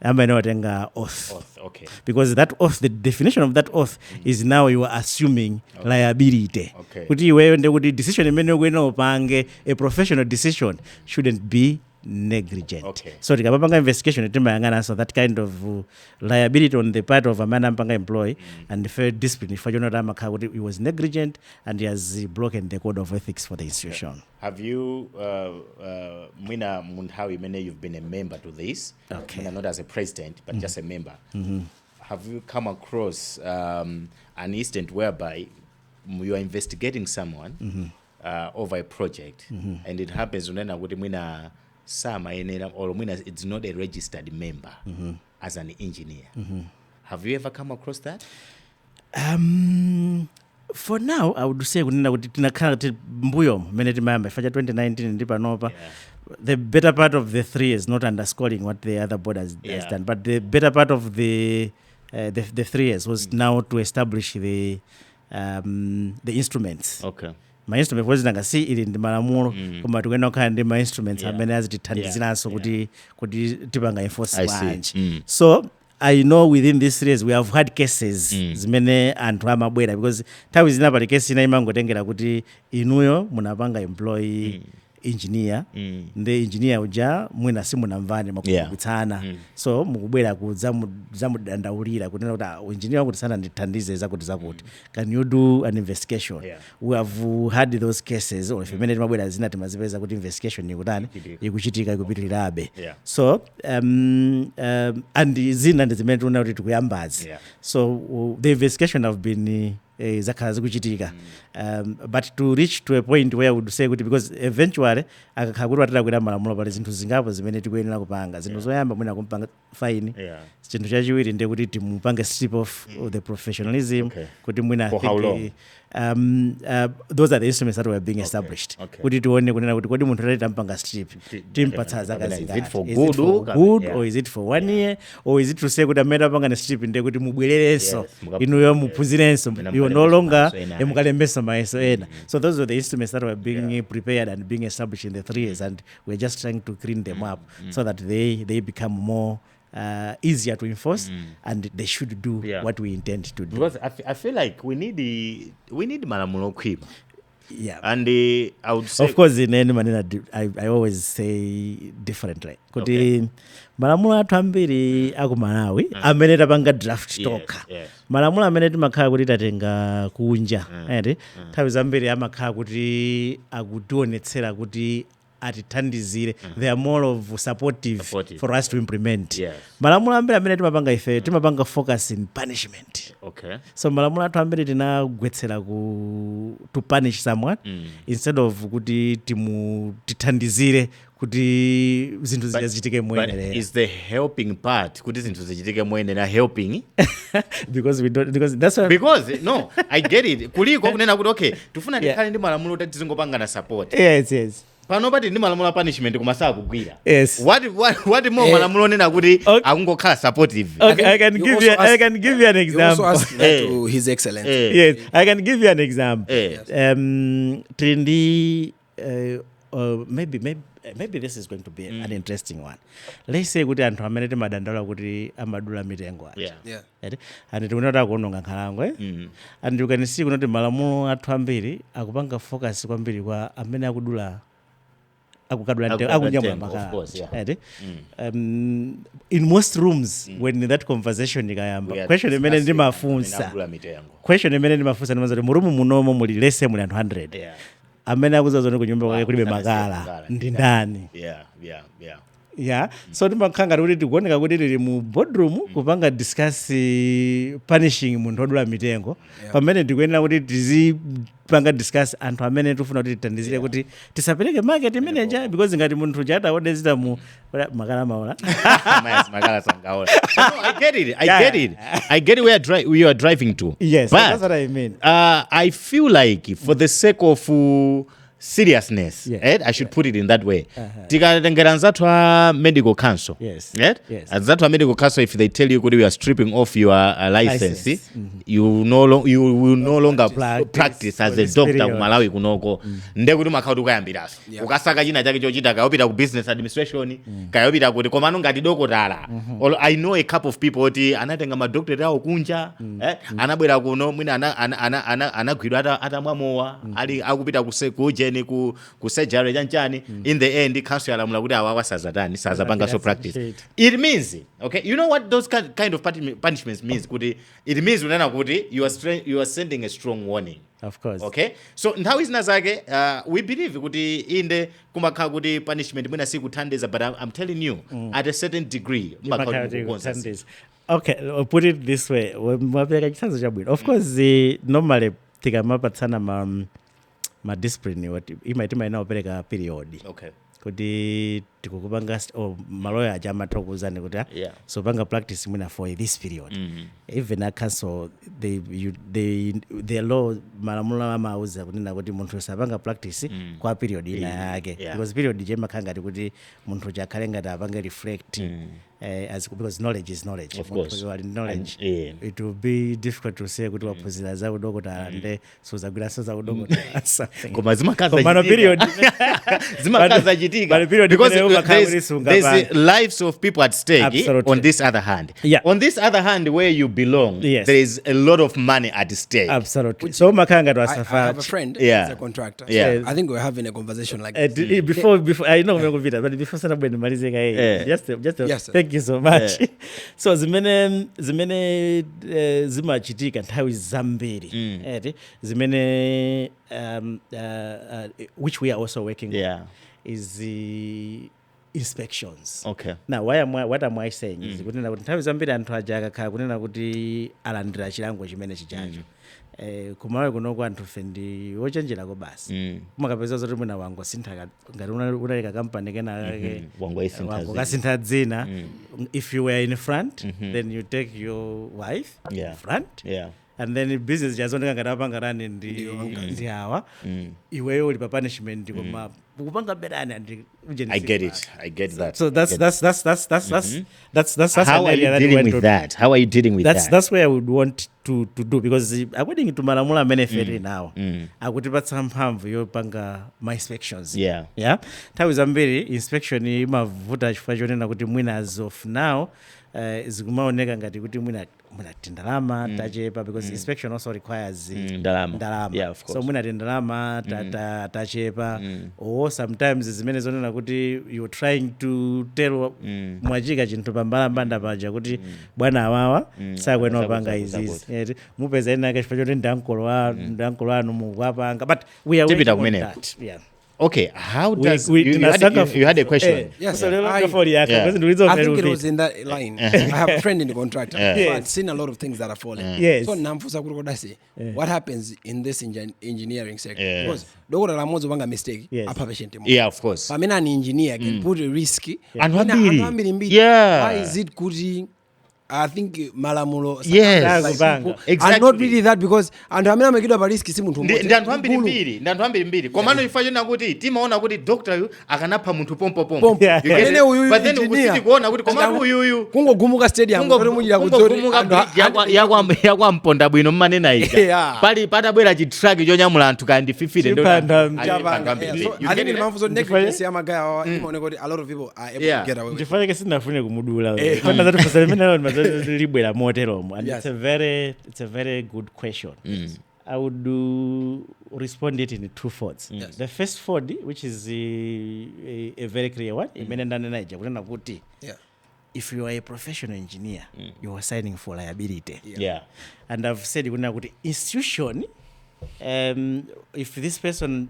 amene watenga oath. Because that oath, the definition of that oath is now you are assuming liability. Kuti iweyo ndekuti decision imene ukuyena upange a professional decision shouldn't be negligent. So tikapanga investigation timayangana so that kind of liability on the part of a man ampanga employee and fair discipline if you amakhala kuti he was negligent and he has broken the code of ethics for the institution. Have you mwina munthawi imene you've been a member to this, not as a president but just a member, have you come across an incident whereby you are investigating someone over a project and it happens unena kuti mwina or it's not a registered member as an engineer? Have you ever come across that? For now, I would say kuti tinakhala kuti mbuyo mmene timayamba ifacha 2019 ndi panopa the better part of the 3 is not underscoring what the other board has done, but the better part of the 3 years was now to establish the instruments. My instrument was nanga si ili ndi malamulo koma tukena kukhala ndi ma instruments amene azitithandiziranso kuti tipanga enforce bwanji. So I know within this series we have had cases zimene anthu amabwera because nthawi zina pali case ina imangotengera kuti inuyo munapanga employee engineer the engineer uja mwina simunamvani makugwitsana so mukubwera zamudandaulira kunena kuti engineer wakuti sana ndithandize zakuti can you do an investigation? We have had those cases or imene timabwera zina timazipeza kuti investigation ikutani ikuchitika ikupitirirabe. So and zina ndi zimene tuna kuti tikuyambazi. So the investigation have been zakhala zikuchitika but to reach to a point where I would say kuti because eventually akakhala kuti watalakwira malamulo pali zinthu zingapo zimene tikuyenera kupanga zinthu zoyamba mwina kumpanga fine chinthu chachiwiri ndiye kuti timupange strip of the professionalism kuti mwina those are the instruments that were being established kuti tione kunena kuti kodi munthu atati tampanga strip timpatsa zaka zingati, is it for good or is it for 1 year or is it to say kuti amene apanga strip ndiye kuti mubwererenso inuyo muphunzirenso you no longer emukalembeso mayeso ena. So those are the instruments that were being prepared and being established in the 3 years and we're just trying to clean them up so that they become more easier to enforce and they should do what we intend to do. Because I feel like we need malamulo khwima. Yeah. And I would say, of course, in any manner, I always say differently. Kuti malamulo athu ambiri aku Malawi amene tapanga draft toka. Malamulo amene timakhala kuti tatenga kunja. Nthawi zambiri amakhala kuti akutionetsera kuti atithandizire. They are more of supportive for us to implement. Malamulo ambiri amene timapanga ife timapanga focus in punishment. Okay. So malamulo athu ambiri tinagwetsera to punish someone instead of kuti tithandizire kuti zinthu zichitike mwenere. But is the helping part kuti zinthu zichitike mwenere helping? because that's why because no, I get it. Kuliko kunena kuti okay, tufuna tikhale ndi malamulo kuti tizingopangana support. Yes. Pano pati ndi malamulo punishment kumasa kugwira. Yes. What more malamulo nena kuti akungokhala supportive. Okay, I can give you an example. You also asked that to His Excellency. Yes, I can give you an example. Maybe this is going to be an interesting one. Let's say kuti anthu amene timadandaula kuti amadula mitengo. And tikunota kuononga nkhalango. And you can see kuti malamulo athu ambiri akupanga focus kwambiri kwa amene akudula akunyamula makala. In most rooms when that conversation ikayamba, question imene ndimafunsa ndimaza kuti murumu munomo muli lese muli anthu 100. Amene akuzazone kunyumba kwake kulibe makala ndi ndani. So timakhanga kuti tikuoneka kuti tili mu boardroom kupanga discuss punishing munthu odula mitengo pamene tikuyenera kuti tizipanga discuss anthu amene tifuna kuti tithandizire kuti tisapereke market manager because ngati munthu chata odezita mu makala maola. Makala sangaola. I get where you are driving to. Yes, but that's what I mean. I feel like for the sake of seriousness, I should put it in that way. Tikatengera nzathu a medical council. Nzathu a medical council, if they tell you we are stripping off your license, you will no longer practice as a doctor ku Malawi kunoko. Ndekuti makhauti kuyambiraso. Ukasaka china chake chochita kayopita ku business administration, kayopita kuti komano ngati dokotala. I know a couple of people oti anatenga madokotela awo kunja, anabwera kuno mwina anagwidwa atamwamowa, ali akupita kujeni ku surgery chanchani. In the end council yalamula kuti awawa sazatani sazapanga so practice. It means, okay, you know what those kind of punishments means? Kuti it means unena kuti you are sending a strong warning. Of course. Okay, so nthawi zina zake we believe kuti inde kumakhala kuti punishment mwina si kuthandiza, but I'm telling you at a certain degree okay, I'll put it this way. Of course normally tikamapatsana ma discipline what imatima inaopereka period. Okay. Kuti tikukupanga maloya ajama tokuzani kuti so panga practice mwina for this period. Even a council the law malamulo amauza kunena kuti munthu sapanga practice kwa period ina yake because period jema khanga kuti munthu chakhale ngati apanga reflect because knowledge is knowledge. Of course. Knowledge. It will be difficult to say kuti waphunzira za udokotala ande so zagwira so za udokotala something. Koma zimakaza period zimakaza jitika because there's lives of people at stake. Absolutely. On this other hand. On this other hand where you belong, there is a lot of money at stake. Absolutely. So makanga to I have a friend who's a contractor. So I think we're having a conversation like this. Before I know but before sana bwene malizeka just thank you so much. So zimene zimachitika nthawi zambiri zimene which we are also working on is the inspections. Okay. Now what am I saying is kunena kuti nthawi zambiri anthu aja akakhala kunena kuti alandira chilango chimene chichacho. Kumalawi kunoko anthu fendi wochenjera ko basi. Kumakapeza zoti mwina wango sintha ngati unaleka kampani kena wango kasintha dzina. If you were in front, then you take your wife in front. And then business jazoneka ngati apanga rani ndi hawa. Iweyo uli pa punishment koma kupanga berani and I get that. So that's how are you dealing with that? How are you dealing with that? That's where I would want to do because according to malamulo amene Phiri now akutipatsa mphamvu yopanga ma inspections. Nthawi zambiri inspection imavuta chifukwa chonena kuti mwina as of now zikumaoneka ngati kuti mwina munati ndalama tachepa because inspection also requires ndalama. Yeah, of course. So munati ndalama tachepa or sometimes zimene zonena kuti you're trying to tell mwachika chinthu pambalambanda paja kuti bwana awawa sakwena wapanga izizi mupeza ena chifukwa choti ndankolo anu mukwapanga but we are Tipita working on kumene. that. Yeah. Okay, how does we you had a question? Yes, So I I think it was in that line. I have a friend in the contractor. So I've seen a lot of things that are falling. Yes. So namfusa kurodasi. What happens in this engineering sector? Because dokora la mozo banga mistake. Yes. Apa patient mo. Yeah, of course. Pamena an engineer can put a risk. Anthu ambiri. Why is it kuti? I think malamulo. Yes. People, Exactly. and not really that because and amena makidwa ba risk si munthu mmoja. Ndi anthu ambiri mbiri. Komano ifa chona kuti timaona kuti doctor yu akanapha munthu pompo. Yeah. But then ukusiti kuona kuti komano uyu kungogumuka stadium kuti mujira yakwamponda bwino mmanena ija. Pali patabwera chitraki chonyamula anthu kandi 50 ndo. I think mamfuso negligence yamagaya imaone kuti a lot of people are able to get away with it. Ndifanike sinafune kumudula. Fanda zatu fasalimena libwera moteromo and it's a very good question. I would respond it in two folds. The first fold, which is a very clear one, if you are a professional engineer, you are signing for liability. And I've said institution,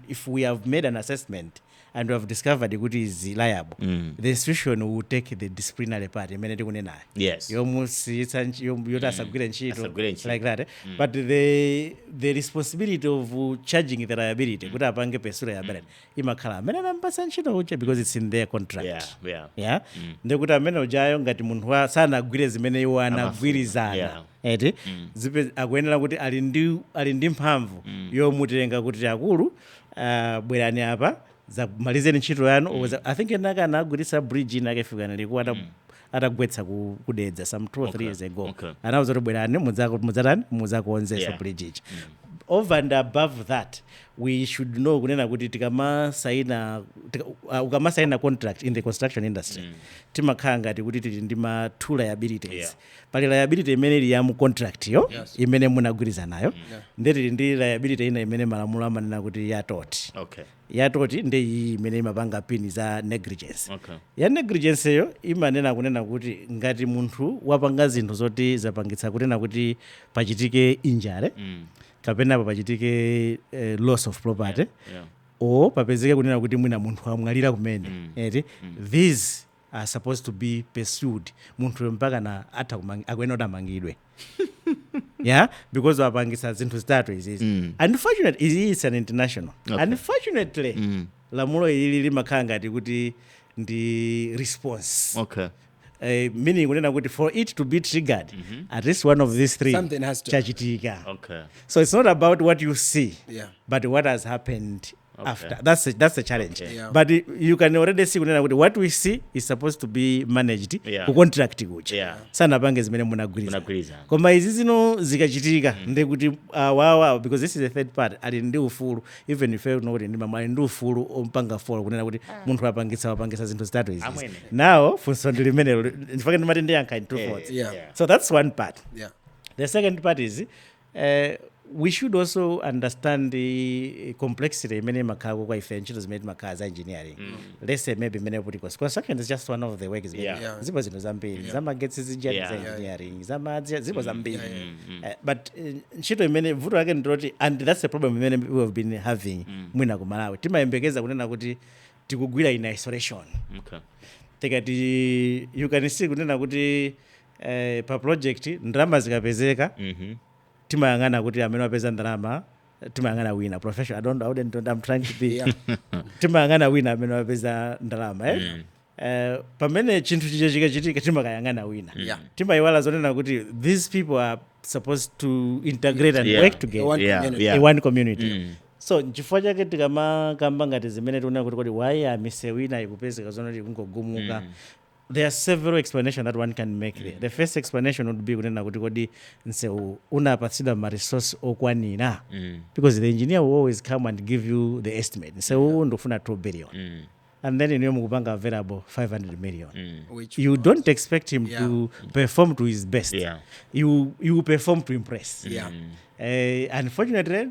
if we have made an assessment and we have discovered the good is liable, the institution will take the disciplinary part. Yes. You almost like that. But the responsibility of charging the liability, because it's in their contract. Yeah. The good ameno jayo ngati munthu wa sana gwire zimene iwo anagwirizana. Zipe akuyenera kuti ali ndi mphamvu yomutenga kuti akulu bwerani apa za malizeni ntchito yanu. I think enaka anagwiritsa bridge inakefika nalikuwa atagwetsa kudedza some 2 or 3 years ago. Anawuza kuti bwerani muzakuonzesa bridge ichi. Over and above that, we should know kunena kuti ukamasaina contract in the construction industry timakhala ngati kuti tili ndi ma two liabilities. Pali liability imene ili ya mu contract yo imene munagwirizana nayo, ndeti ndi liability ina imene malamulo amanena kuti ya tort. Yatoti ndi iyi imene imapanga pini za negligence. Ya negligence yo imanena kunena kuti ngati munthu wapanga zinthu zoti zapangitsa kunena kuti pachitike injury kapena pachitike loss of property or papezeke kunena kuti mwina munthu amwalira kumene. These are supposed to be pursued. Munthu mpaka na akuyenera amangidwe. Yeah, because wapangisa zinthu zitatu izizi. Unfortunately, it's an international. Unfortunately, lamulo ili limakhala ngati kuti ndi response. Meaning kunena kuti for it to be triggered, at least one of these three something has to chachitika. So it's not about what you see, but what has happened after. That's the challenge. But you can already see what we see is supposed to be managed ku contract kucha. Sana pange zimene munagwiriza. Koma izi zino zikachitika ndi kuti wawa because this is the third part ali ndi ufulu even if you know kuti ndi mamali ndi ufulu ompanga follow kunena kuti munthu wapangisa zinthu zitatu izi. Now funso ndi limene ndifake ndimati ndi yankha in two folds. So that's one part. The second part is we should also understand the complexity many makhago kwa ife ntchito zimene makhaza engineering. Let's say maybe many political construction is just one of the works. Zipo zinthu zambiri zamagetsi zinjani za engineering zamadzi zipo zambiri. But ntchito imene vuto lake ndoti and that's the problem many we have been having mwina ku Malawi timayembekeza kunena kuti tikugwira in isolation. Tekati you can see kunena kuti pa project ndalama zikapezeka timayangana kuti amene wapeza ndalama timayangana wina professional. I'm trying to be timayangana wina amene wapeza ndalama pamene chinthu chichitika timakayangana wina timayiwala zonena kuti these people are supposed to integrate and work together one community. So chifukwa chake tikamakamba ngati zimene tiona kuti why amise wina ikupezeka zonoti kungogumuka. There are several explanations that one can make there. The first explanation would be kunena kuti kodi nse unapatsidwa ma resource okwanira because the engineer will always come and give you the estimate. Nse ndofuna 2 billion. and then in mukupanga available 500 million. Which You don't expect him to perform to his best. You perform to impress. Unfortunately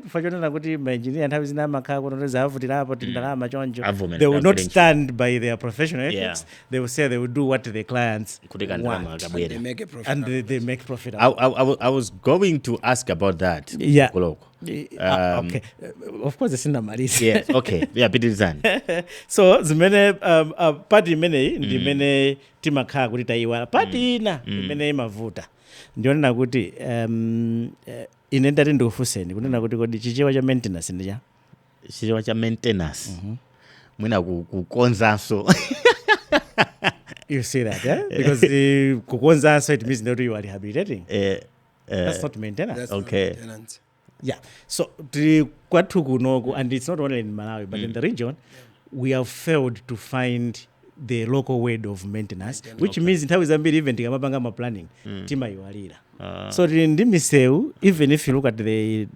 kuti maengineer nthawi zina amakhala kuti zavutirapo tindalama chonjo, they will not stand by their professional ethics. They will say they will do what the clients want, and they make a profit. and they make profit. I was going to ask about that. Yeah. Okay. Of course, it's in the Maris. Yes. Okay. Yeah, pitizani. So zimene party imene ndi imene timakhala kuti tayiwala party ina imene imavuta ndionena kuti ine ndati ndikufunseni kunena kuti kodi chichewa cha maintenance ndicha Chichewa cha maintenance mwina kukonzanso. You see that, because kukonzanso it means that you are rehabilitating. That's not maintenance. That's Okay. not maintenance. Yeah. So kwathu kunoku, and it's not only in Malawi but in the region, we have failed to find the local way of maintenance, which means nthawi zambiri even tikamapanga ma planning timayiwalira. So ndi misewu, even if you look at the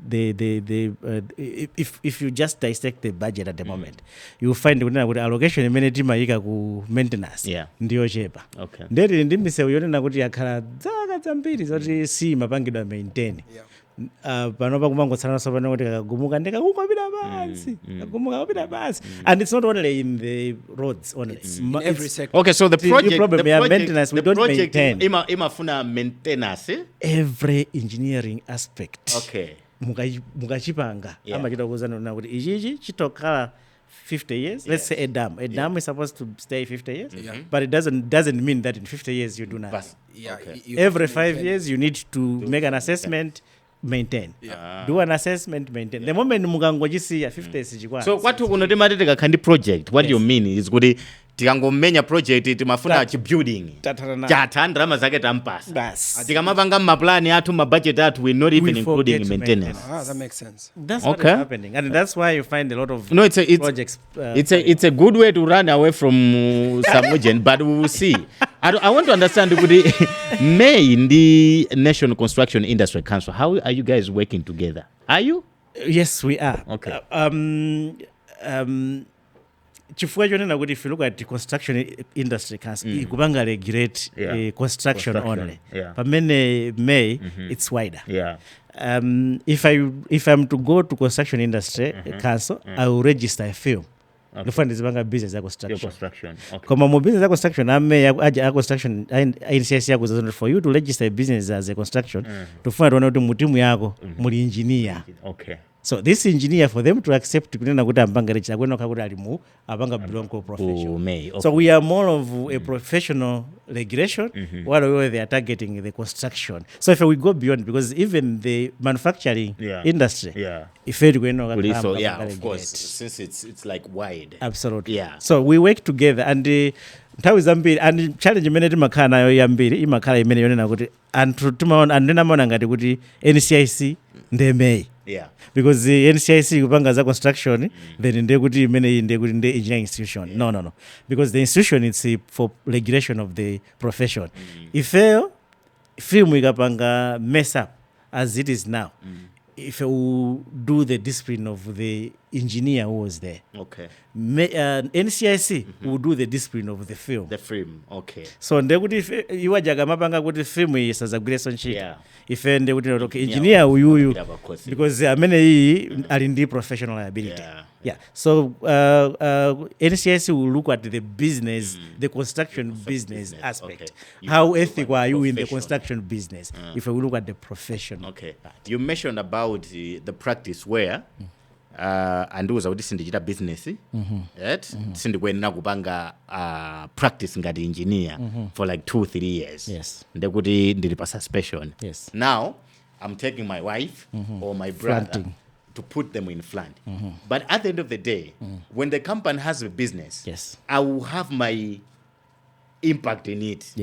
if you just dissect the budget at the moment, you find kunena kuti allocation imene timayika ku maintenance ndiyo chepa. Okay. Ndeti ndi misewu yonena kuti yakhala zaka zambiri zoti si mapangidwa maintain. Panopa kumangotsala sopano kuti kakagumuka ndikakungopita pansi, kakagumuka kupita pansi, and it's not only in the roads only. In every sector. Okay, so the project, problem, the project, maintenance, we the don't project maintain. imafuna maintenance. Every engineering aspect. Okay. Mukachipanga amachita kuzana kuti ichichi chitokhala 50 years. Let's say a dam. A dam is supposed to stay 50 years, but it doesn't mean that in 50 years you do nothing. Every 5 years you need to make an assessment. Maintain. Do an assessment, maintain. The moment mukangojisiya 50 years chikwana. So kwathu kuno timati tikakhandi project, what do you mean is kuti tikangomenya project timafuna chibuilding chatha ndrama zake tampasa Bas. tikamapanga maplani athu mabudget athu we're not even including forget maintenance. That makes sense. That's what is happening, and that's why you find a lot of projects. It's a good way to run away from some agent, but we will see. I want to understand May in the National Construction Industry Council. How are you guys working together? Are you? Yes, we are. Okay. Chifukwa chonena kuti if you look at the construction industry council, ikupanga regulate construction only. Pamene May, it's wider. If I'm to go to construction industry council, I will register a firm. Kufanya zibanga business ya construction. Kama mo business ya construction ame ya construction NCS yako zazonde for you to register a business as a construction tufuna tuone kuti mutimu yako muli engineer. Okay. So this engineer, for them to accept kunena kuti ambanga register kwena kakuti alimu abanga belong to profession. Okay. So we are more of a professional regulation while they are targeting the construction. So if we go beyond, because even the manufacturing industry, if it of course, since it's like wide. Absolutely. Yeah. So we work together, and nthawi zambiri and challenge imene timakhala nayo yambiri imakhala imene yonena kuti anthu timaona andinamaona ngati kuti NCIC ndemei. Because the NCIC kupanga za construction then ndekuti imene ndekuti nde engineering institution. No. Because the institution is for regulation of the profession. If film ikapanga mess up as it is now, if you do the discipline of the engineer who was there. Okay. NCIC will do the discipline of the film. The film, okay. So ndekuti iwajaga mapanga kuti film isazagwire sonchita. If ndekuti okay engineer uyu because amene iyi ali ndi professional liability. So NCIC will look at the business, the construction business aspect. How ethical are you in the construction business? If we look at the profession. Okay. You mentioned about the practice where andiuza kuti sindichita business right sindikuyenera kupanga practice ngati engineer for like 2-3 years ndekuti ndili pa suspension. Now I'm taking my wife or my brother to put them in front. But at the end of the day when the company has a business I will have my impact in it.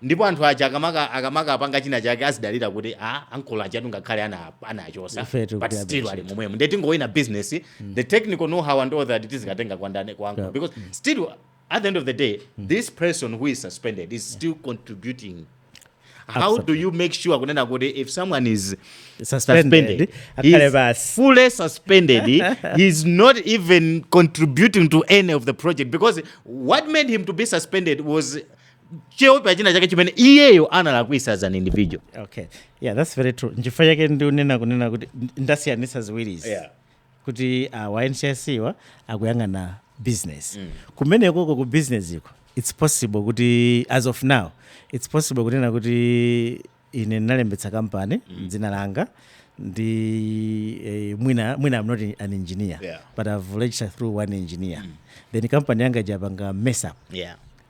Ndipo anthu aja akamaka apanga china chake asidalira kuti uncle ajatu ngakhale anachosa but still ali momwemo ndetingoyina business the technical know how and all that it is ngatenga kwandane kwangu because still at the end of the day this person who is suspended is still contributing how do you make sure kunena kuti if someone is suspended he's fully suspended, he's not even contributing to any of the project, because what made him to be suspended was cheopa china chake chimene iyeyo analakwisa as an individual. Okay, yeah, that's very true. Nchifukwa chake ndiunena kunena kuti ndasiyanisa ziwirizi, kuti NCIC wa akuyang'ana business. Kumene koko ku business iko, it's possible kuti as of now, it's possible kunena kuti ine nalembetsa company dzina langa ndi mwina I'm not an engineer, but I've registered through one engineer. Then the company yanga japanga Mista.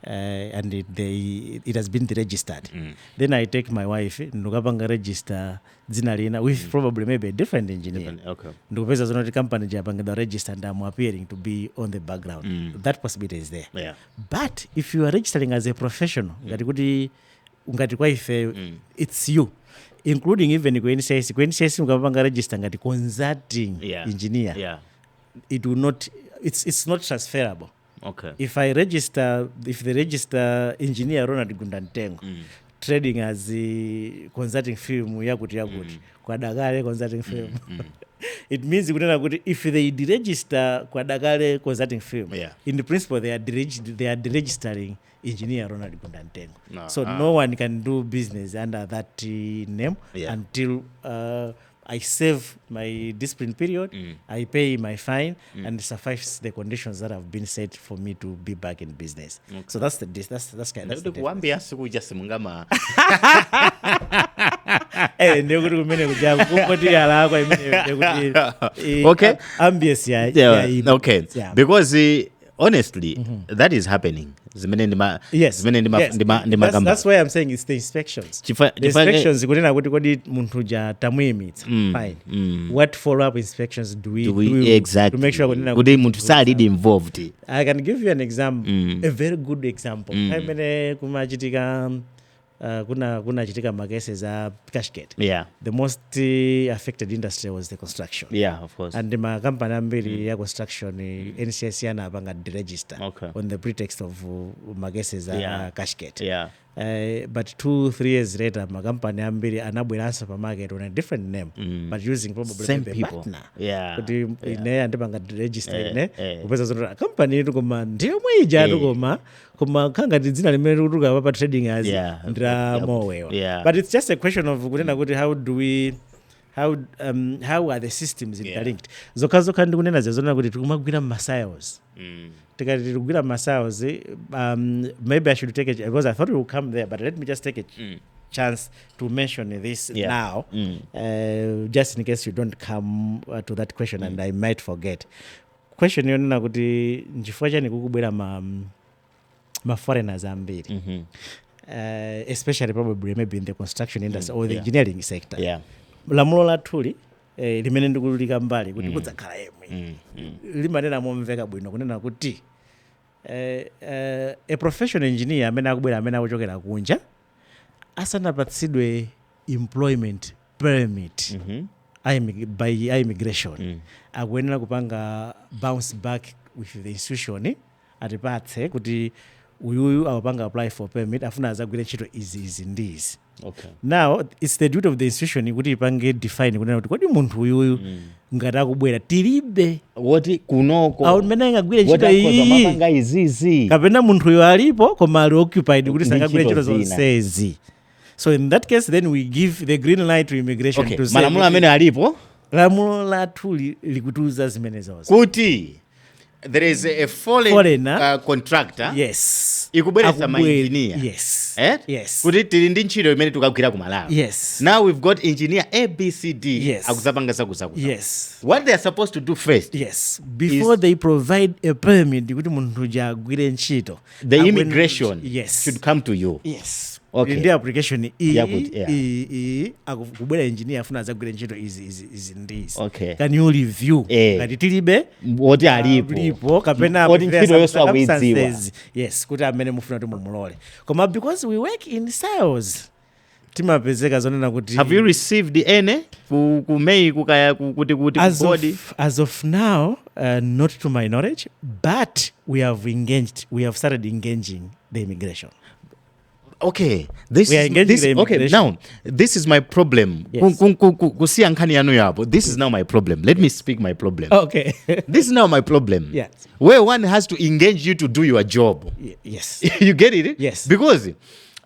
And it has been registered. Then I take my wife, ndukapanga register dzina lina with probably maybe a different engineer. Okay. Ndukupeza zono the company japanga the register and I'm appearing to be on the background. That possibility is there. But if you are registering as a professional, ngati kwa ife, it's you. Including even ku NCIC ukapanga register ngati consulting engineer. It will not, it's not transferable. Okay. If they register engineer Ronald Gundamtengo trading as a consulting firm yakuti kwa Dagale consulting firm, it means if they deregister kwa Dagale consulting firm, in the principle they are deregistering engineer Ronald Gundamtengo. So no one can do business under that name until I save my discipline period, I pay my fine, and suffice the conditions that have been set for me to be back in business. So that's kind of the difference. Okay. Because honestly, that is happening. Yes. That's why I'm saying it's the inspections. The inspections, fine. What follow-up inspections do we exactly to make sure involved? I can give you an example, a very good example. Kuna chitika makeses a cascade. The most affected industry was the construction. Of course. And the company ambiri ya construction NCIC ana abanga deregister on the pretext of makeses a cascade. But 2-3 years later, my company ambiri anabwera supermarket on a different name, but using probably same the people. Partner. Yeah. And banga register kupeza company tukoma ndiyo mweija tukoma kuma kanga dzina limene tuka pa trading as ndra mowewa. But it's just a question of kunena kuti how are the systems interlinked. Zoka ndikunena zazona kuti tikumagwira masails. Tikagwira masails, maybe I should take it because I thought we would come there, but let me just take a chance to mention this now, just in case you don't come to that question and I might forget. Question yonena kuti nchifukwa chani kukubwera ma foreigners ambiri, especially probably maybe in the construction industry or the engineering sector. Lamulo latuli limene ndikulika mbali kuti kudzakhala yemwe limanena momveka bwino kunena kuti a professional engineer amene akubwera amene akuchokera kunja asanapatsidwe employment permit by immigration akuyenera kupanga bounce back with the institution atipatse kuti uyuyu awapanga apply for permit afuna azagwire ntchito izi ndizi. Now it's the duty of the institution kuti ipange define kunena kuti kodi munthu uyuyu ngati akubwera tilibe woti kunoko amene angagwire ntchito iyi kapena munthu uyo alipo koma ali occupied kuti sangagwire ntchito zonsezi. So in that case then we give the green light to immigration to say malamulo amene alipo lamulo lathu likutiuza zimene zonse kuti there is a foreign contractor ikubweretsa ma engineer kuti tili ndi ntchito imene tukagwira ku Malawi. Now we've got engineer ABCD akuzapanga zakuzakuza. What they are supposed to do first before they provide a permit kuti munthu uja agwire ntchito, the immigration should come to you. In the application akubwera engineer afuna azagwire ntchito izi ndizi. Can you review ngati tilibe woti alipo kapena ntchito yonse akuidziwa kuti amene mufuna kuti mumulole. Koma because we work in sales timapezeka zonena kuti have you received any kumei kuti body as of now not to my knowledge, but we have started engaging the immigration. Okay, this We are is engaging this, the okay. immigration. Now, this is my problem. Yes. Kusia nkhani yanu yapo. This is now my problem. Let me speak my problem. Okay. This is now my problem. Yes. Where one has to engage you to do your job. Yes. You get it? Yes. Because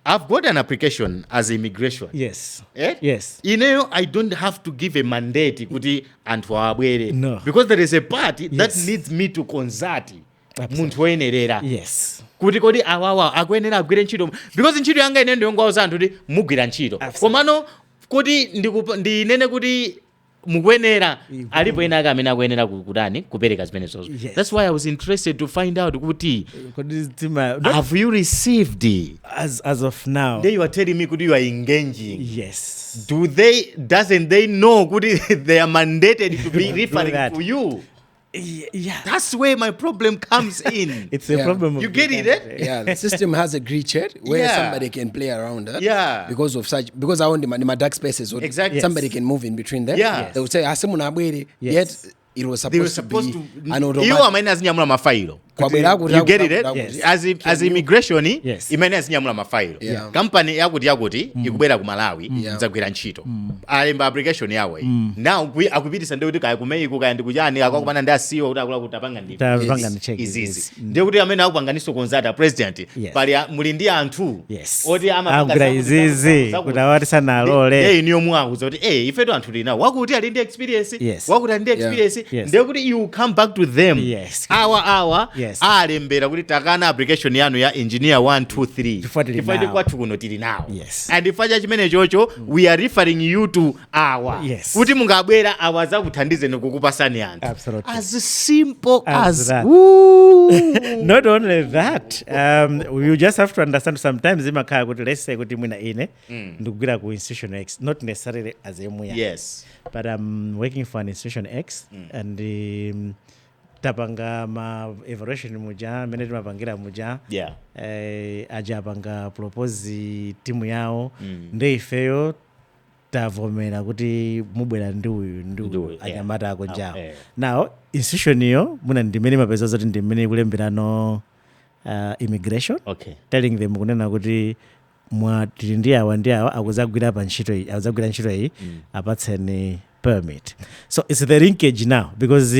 I've got an application as immigration. Yes. Eh? Yes. I don't have to give a mandate kuti anthu abwere. No. Because there is a party that Yes. needs me to consult. Absolutely. Munthu oyenerera. Yes. Kuti kodi awawa akuyenera agwire ntchito because ntchito yanga ine ndiyongauza anthu kuti mugwira ntchito. Komano kuti ndinene kuti mukuyenera alipo ena ake amene akuyenera kudani kupereka zimenezozo. Yes. That's why I was interested to find out kuti Not have you received as of now. Then you are telling me kuti you are engaging. Yes. Doesn't they know kuti they are mandated to be referring that. to you? Yeah. That's where my problem comes in. It's a problem. You get it, eh? Yeah, the system has a glitch where Yeah. somebody can play around Yeah. because I want the dark spaces. Exactly. Somebody can move in between them. Yeah. Yes. They would say, Yes. yet it was They were supposed, supposed to be to. an You automatic. amene azinyamula mafailo. Kwabwera You get it, eh? Yes. As immigration, Yes. imene azinyamula mafailo. Yeah. Company yakuti ikubwera ku Malawi, idzagwira ntchito. Alemba application yawo. Now akupitisa ndi kuti kaya kumeiko kaya ndi kuchani akakupana ndi asiwo kuti akula kuti apanga ndi. Tapanga ndi check Izizi. Ndiye kuti amene akupanganiso konzata president. Yes. Pali muli ndi anthu. Yes. Oti Agwira izizi kuti awati sanalole. Niyo muwauza kuti ifeto anthu linawo wakuti ali ndi experience. Yes. Wakuti ali ndi experience. Yes. Ndiye kuti you come back to them. Yes. Awa. Yes. Alembera kuti takana application yanu ya engineer 1 2 3. Tifati kwathu kuno tili nawo. Yes. And ifacha chimene chocho we are referring you to our. Yes. Kuti mungabwera awaza kuthandizeni kukupasani anthu. Absolutely. As simple as that. Woo. Not only that, you just have to understand sometimes imakaya kuti let's say kuti mwina ine ndikugwira ku institution X, not necessarily as a muya. Yes. But I'm working for an institution X and tapanga ma evaluation muja mene timapangira muja. Yeah. Aja apanga propose timu yawo ndi ifeyo tavomera kuti mubwera ndi uyu anyamata ako njawo. Now institution iyo muna ndimene mapeza zoti ndimene kulemberano immigration. Okay. Telling them kunena kuti tili ndi awa akuzagwira pa ntchito iyi akuzagwira ntchito iyi apatseni permit. So it's the linkage now because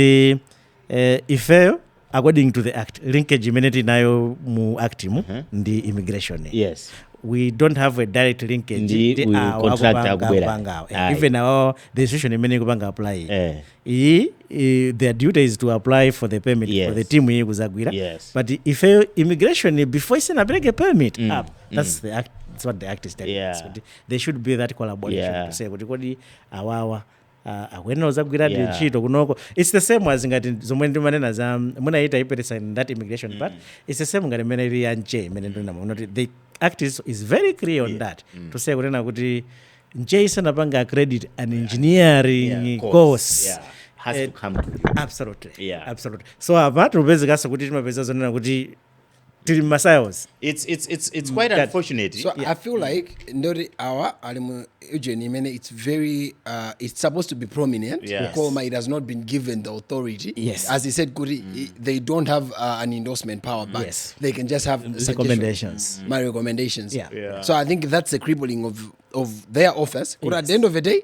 ifeyo according to the act linkage imene tinayo mu act mu ndi immigration. Yes. We don't have a direct linkage Ndi contract akubwera. Even the institution imene kupanga apply their duty is to apply for the permit for the team iyi kuzagwira. Yes. But if immigration before isena a permit that's the act. That's what the act is telling us. There should be that collaboration to say kuti kodi awawa akwena uzagwira ntchito kunoko. It's the same as ngati zomwe ndimanena za munaita ipetesa in that immigration part. It's the same ngati mene ili yanje mene ndinamona the act is very clear on that to say kunena kuti nje isanapanga credit an engineering course. Yeah. Has to come to you. Absolutely. Yeah. Absolutely. So apart basically kuti timapeza zonena kuti tili masayos. It's quite unfortunate. So I feel like our it's very it's supposed to be prominent. Yes. Koma, it has not been given the authority. Yes. As he said, they don't have an endorsement power, but they can just have Recommendations. My recommendations. Yeah. So I think that's the crippling of their office. But at the end of the day,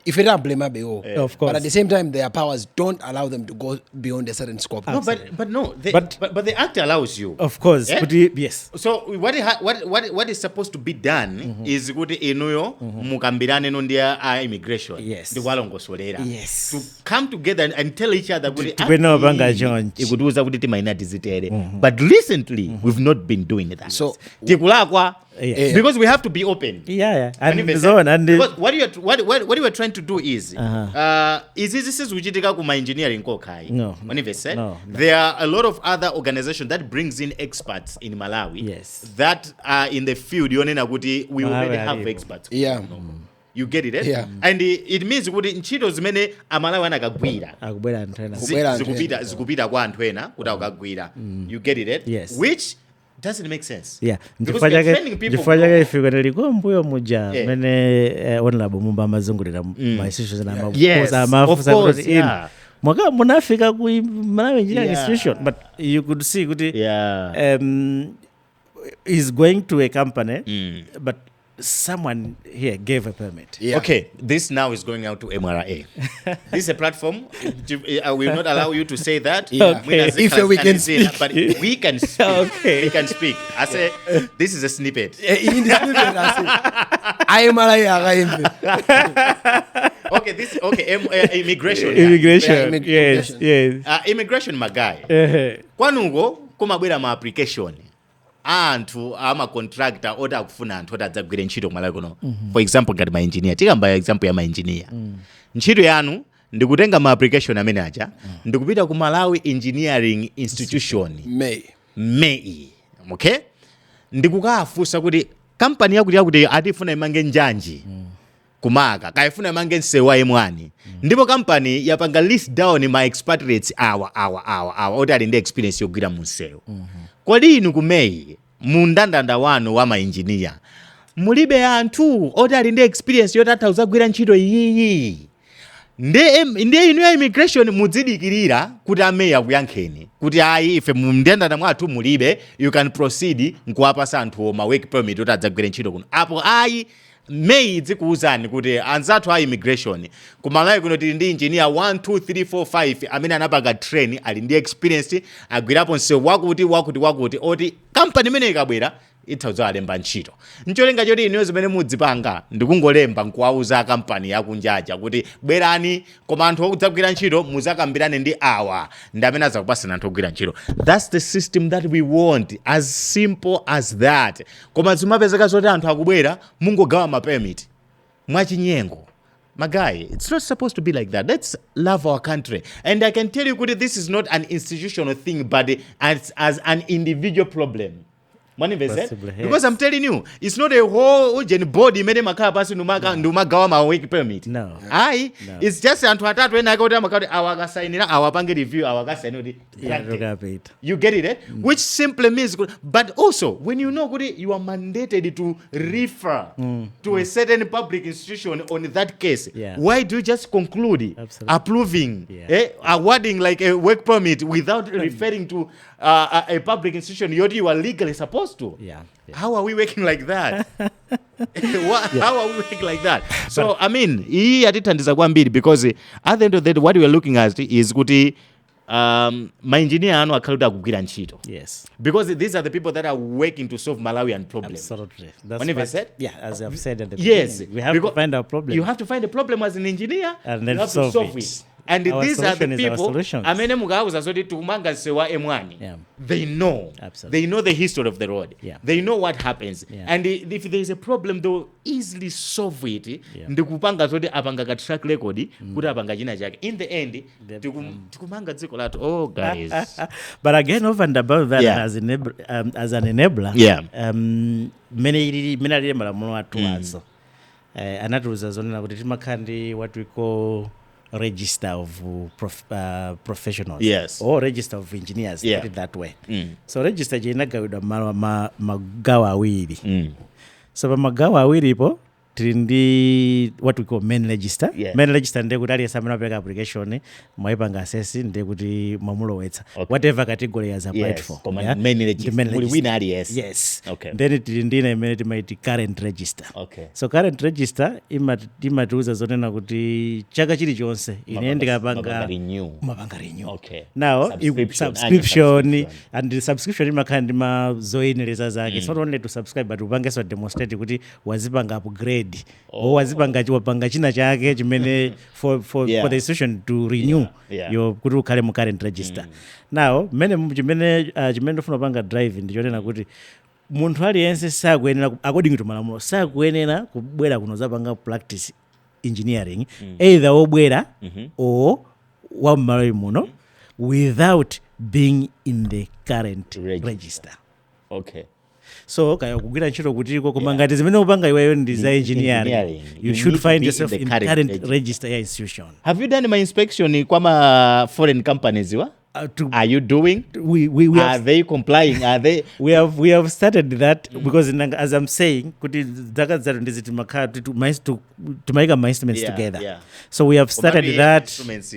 if it are blamable, of course. But at the same time, their powers don't allow them to go beyond a certain scope. No, but the act allows you. Of course, yes. So what is supposed to be done is kuti inuyo mukambirane no ndia immigration. Yes. Ndi walongosolera. Yes. To come together and tell each other kuti tipanga chonchi. Ikuduza kuti timaina tizitere. But recently we've not been doing that. So tikulakwa because we have to be open. Yeah. And because what you are trying to do is this is uchitika kuma engineering kokai. No. There are a lot of other organizations that brings in experts in Malawi. Yes. That are in the field. We already have experts. Yeah. You get it, eh? Yeah. And it means kuti ntchito zimene amalawi anakagwira akubwera antena zikupita kwa anthu ena kuti akagwira. You get it, eh? Yes. Which doesn't make sense. Yeah. Because we're training people. Ndifanya ifika liko mbuyo muja mene Honorable Mbumba amazungulira ma institutions na mafusa kuti in mwaka munafika ku Malawi engineering institution but you could see kuti is going to a company, but someone here gave a permit. Yeah. Okay, this now is going out to MRA. This is a platform. I will not allow you to say that. Yeah. Okay. If we can say that, but we can speak. Okay. We can speak. I say, this is a snippet. In the I am Immigration. Immigration. Yeah, Yes. Immigration magai. Kwanugo kumabwera ma application. Anthu ama contractor oda kufuna anthu otadzagwira ntchito Malawi kuno. For example ngati ma engineer. Tikamba example ya ma engineer. Ntchito yanu ndikutenga ma application amene aja ndikupita ku Malawi Engineering Institution. MEI. Okay? Ndikukafunsa kuti company yakuti atifuna imange njanji. Kumaka kaifuna imange nsewa emwani. Ndipo company yapanga list down my expatriates awa oti ali ndi experience yogwira munsewu. Kodi inu kumei mundandanda wanu wa ma engineer mulibe anthu oti ali ndi experience yotatha uzagwira ntchito iyi. Ndiye inu ya immigration mudzidikirira kuti amei akuyankheni kuti ayi ife mundandanda mwathu mulibe, you can proceed nkuwapasa anthu ma work permit oti adzagwire ntchito kuno. Apo ayi MEI dzikuuzani kuti anzathu a immigration kumalawi kuno tili ndi engineer 1 2 3 4 5 amene anapanga train ali ndi experience agwirapo nsewu wakuti oti company imene ikabwera itha alemba ntchito. Ncholinga choti inu zimene mudzipanga ndikungolemba nkuwauza company yakunjaja kuti bwerani koma anthu okudzagwira ntchito muzakambirane ndi awa ndi amene azakupasana anthu ogwira ntchito. That's the system that we want, as simple as that. Koma zimapezeka zoti anthu akubwera mungogawa ma permit mwachinyengo. My guy, it's not supposed to be like that. Let's love our country. And I can tell you, this is not an institutional thing, but as an individual problem. Because I'm telling you, it's not a whole body made makala pasi ndumagawa ma work permit. No. It's just anthu atatu ena akauta makati awakasainira awapange review awakasainira. You get it, eh? Which simply means, but also when you know you are mandated to refer to a certain public institution on that case, why do you just conclude approving, awarding like a work permit without referring to a public institution you are legally supposed to? How are we working like that? How are we working like that? So I mean, because at the end of the day, what we are looking at is my engineer anu akaluda kugwira ntchito. Yes. Because these are the people that are working to solve Malawian problems. Absolutely. That's said? Yeah, as I've said at the beginning. We have to find our problem. You have to find a problem as an engineer, and then you have to solve it. And these are the people amene mugauza zoti tukumanga sewa emwani. They know. Absolutely. They know the history of the road. They know what happens. And if there is a problem, they will easily solve it. Ndikupanga zoti apanga ka track record kuti apanga china chake. In the end, tukumanga dziko latu. Oh guys. But again, over and above that, as an enabler, many malamulo atuwazo. Anatuza zonena kuti timakhandi what we call register of professionals, or register of engineers, put it that way. So register jinagawidwa magawa awiri. So magawa awiri ipo tindi what we call main register. Main register ndiye kuti ali samena peka application mwaipanga assess ndiye kuti mwamulowetsa whatever category has applied for. Main register. Yes. Okay. Then tindina imene timaiti current register. Okay. So current register imatiuza zonena kuti chaka chilichonse ine ndikapanga mapanga renew. Okay. Now subscription and the subscription imakhandi ma zoyeneleza zake. It's not only to subscribe but upange so demonstrate kuti wazipanga upgrade or wazipanga chiwapanga china chake chimene for the institution to renew your kuti ukhale mu current register. Now chimene ndofuna panga drive ndichonena kuti munthu aliyense sakuyenera according to malamulo sakuyenera kubwera kuno zapanga practice engineering either obwera or wa Malawi muno without being in the current register. Okay. So kaya kugwira ntchito kutiko koma ngati zimene upanga iweyo ndi za engineering, you should find yourself in current register institution. Have you done my inspection kwa ma foreign companies wa? Are you doing? We Are they complying? Are they? We have started that because as I'm saying, kuti dzaka dzaro ndiziti makhala to make my instruments together. Yeah. So we have started that. Instruments,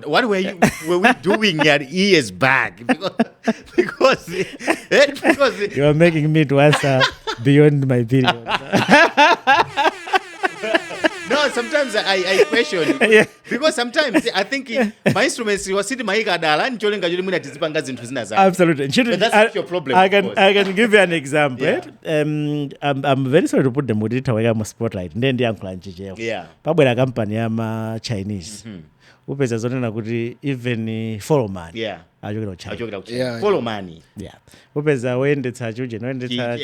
what were we doing years back? Because You are making me to answer beyond my period. No, sometimes I question because sometimes I think my instruments was sitting my gadala and cholinga juli muna tizipanga zinthu zina za. Absolutely. But that's not your problem. I can give you an example. Yeah. Right? I'm very sorry to put the moderator where I'm spotlight. Ndi Uncle Geoff. Yeah. Pabwera company ama Chinese. Upeza zonena kuti even follow man. Yeah. Ajokera China. Yeah. Follow money. Yeah. Upeza wendetsa chuje noendetsa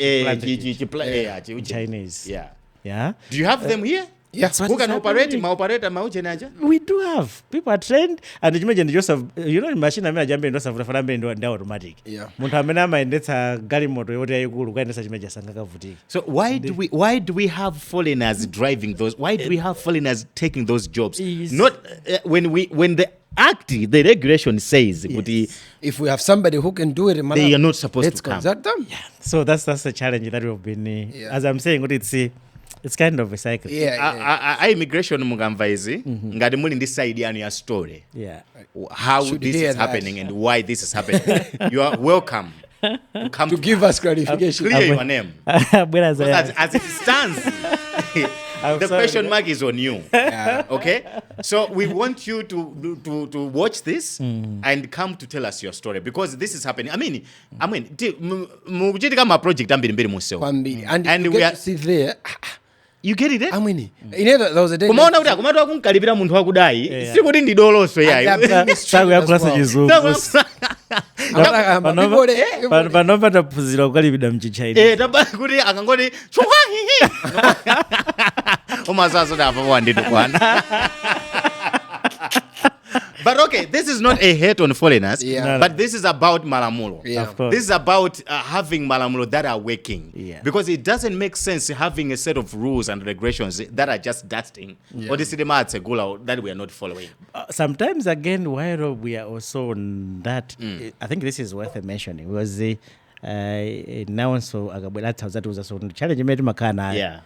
Chinese. Yeah. Yeah. Do you have them here? Yes. Who can operate? Operator mauchenaja? We do have people are trained, and imagine Joseph. Machine amene ajambe ndo safura mbe ndo automatic. Yeah. Munthu amene amaendetsa galimoto yoti yayikulu kuendetsa chimeja sangakavutika. So why do we have foreigners driving those? Why do we have foreigners taking those jobs? Not when the act, the regulation says, If we have somebody who can do it, in Malawi, they are not supposed let's to come. contact them. Yeah. So that's the challenge that we've been. As I'm saying, it's kind of a cycle. Yeah. Immigration mugamva izi ngati muli ndi side yanu ya story. Yeah. How this is happening and why this is happening. You are welcome. Come To give us clarification. clear your name. As As it stands, the question mark is on you. Yeah. Okay? So we want you to watch this and come to tell us your story because this is happening. I mean, mukuchitika ma project ambiri musewa. Kwambiri. And And you we get are- to see there. You get it? How many? You know, there was a day. Kumaona kuti akumati kunkalipira munthu wakudai sikuti ndi doloso yayi. sakuyakulasa chizungu panova taphunzira kukalipira mchichina kuti akangoti umasaso dapo wandidukwana. But okay, this is not a hate on foreigners, but this is about Malamulo. Yeah. Of course. This is about having Malamulo that are working. Yeah. Because it doesn't make sense having a set of rules and regulations that are just dusting. Or this is the that we are not following. Sometimes again, while we are also on that, I think this is worth mentioning because the now so agabwela that was also challenge made makana. Yeah.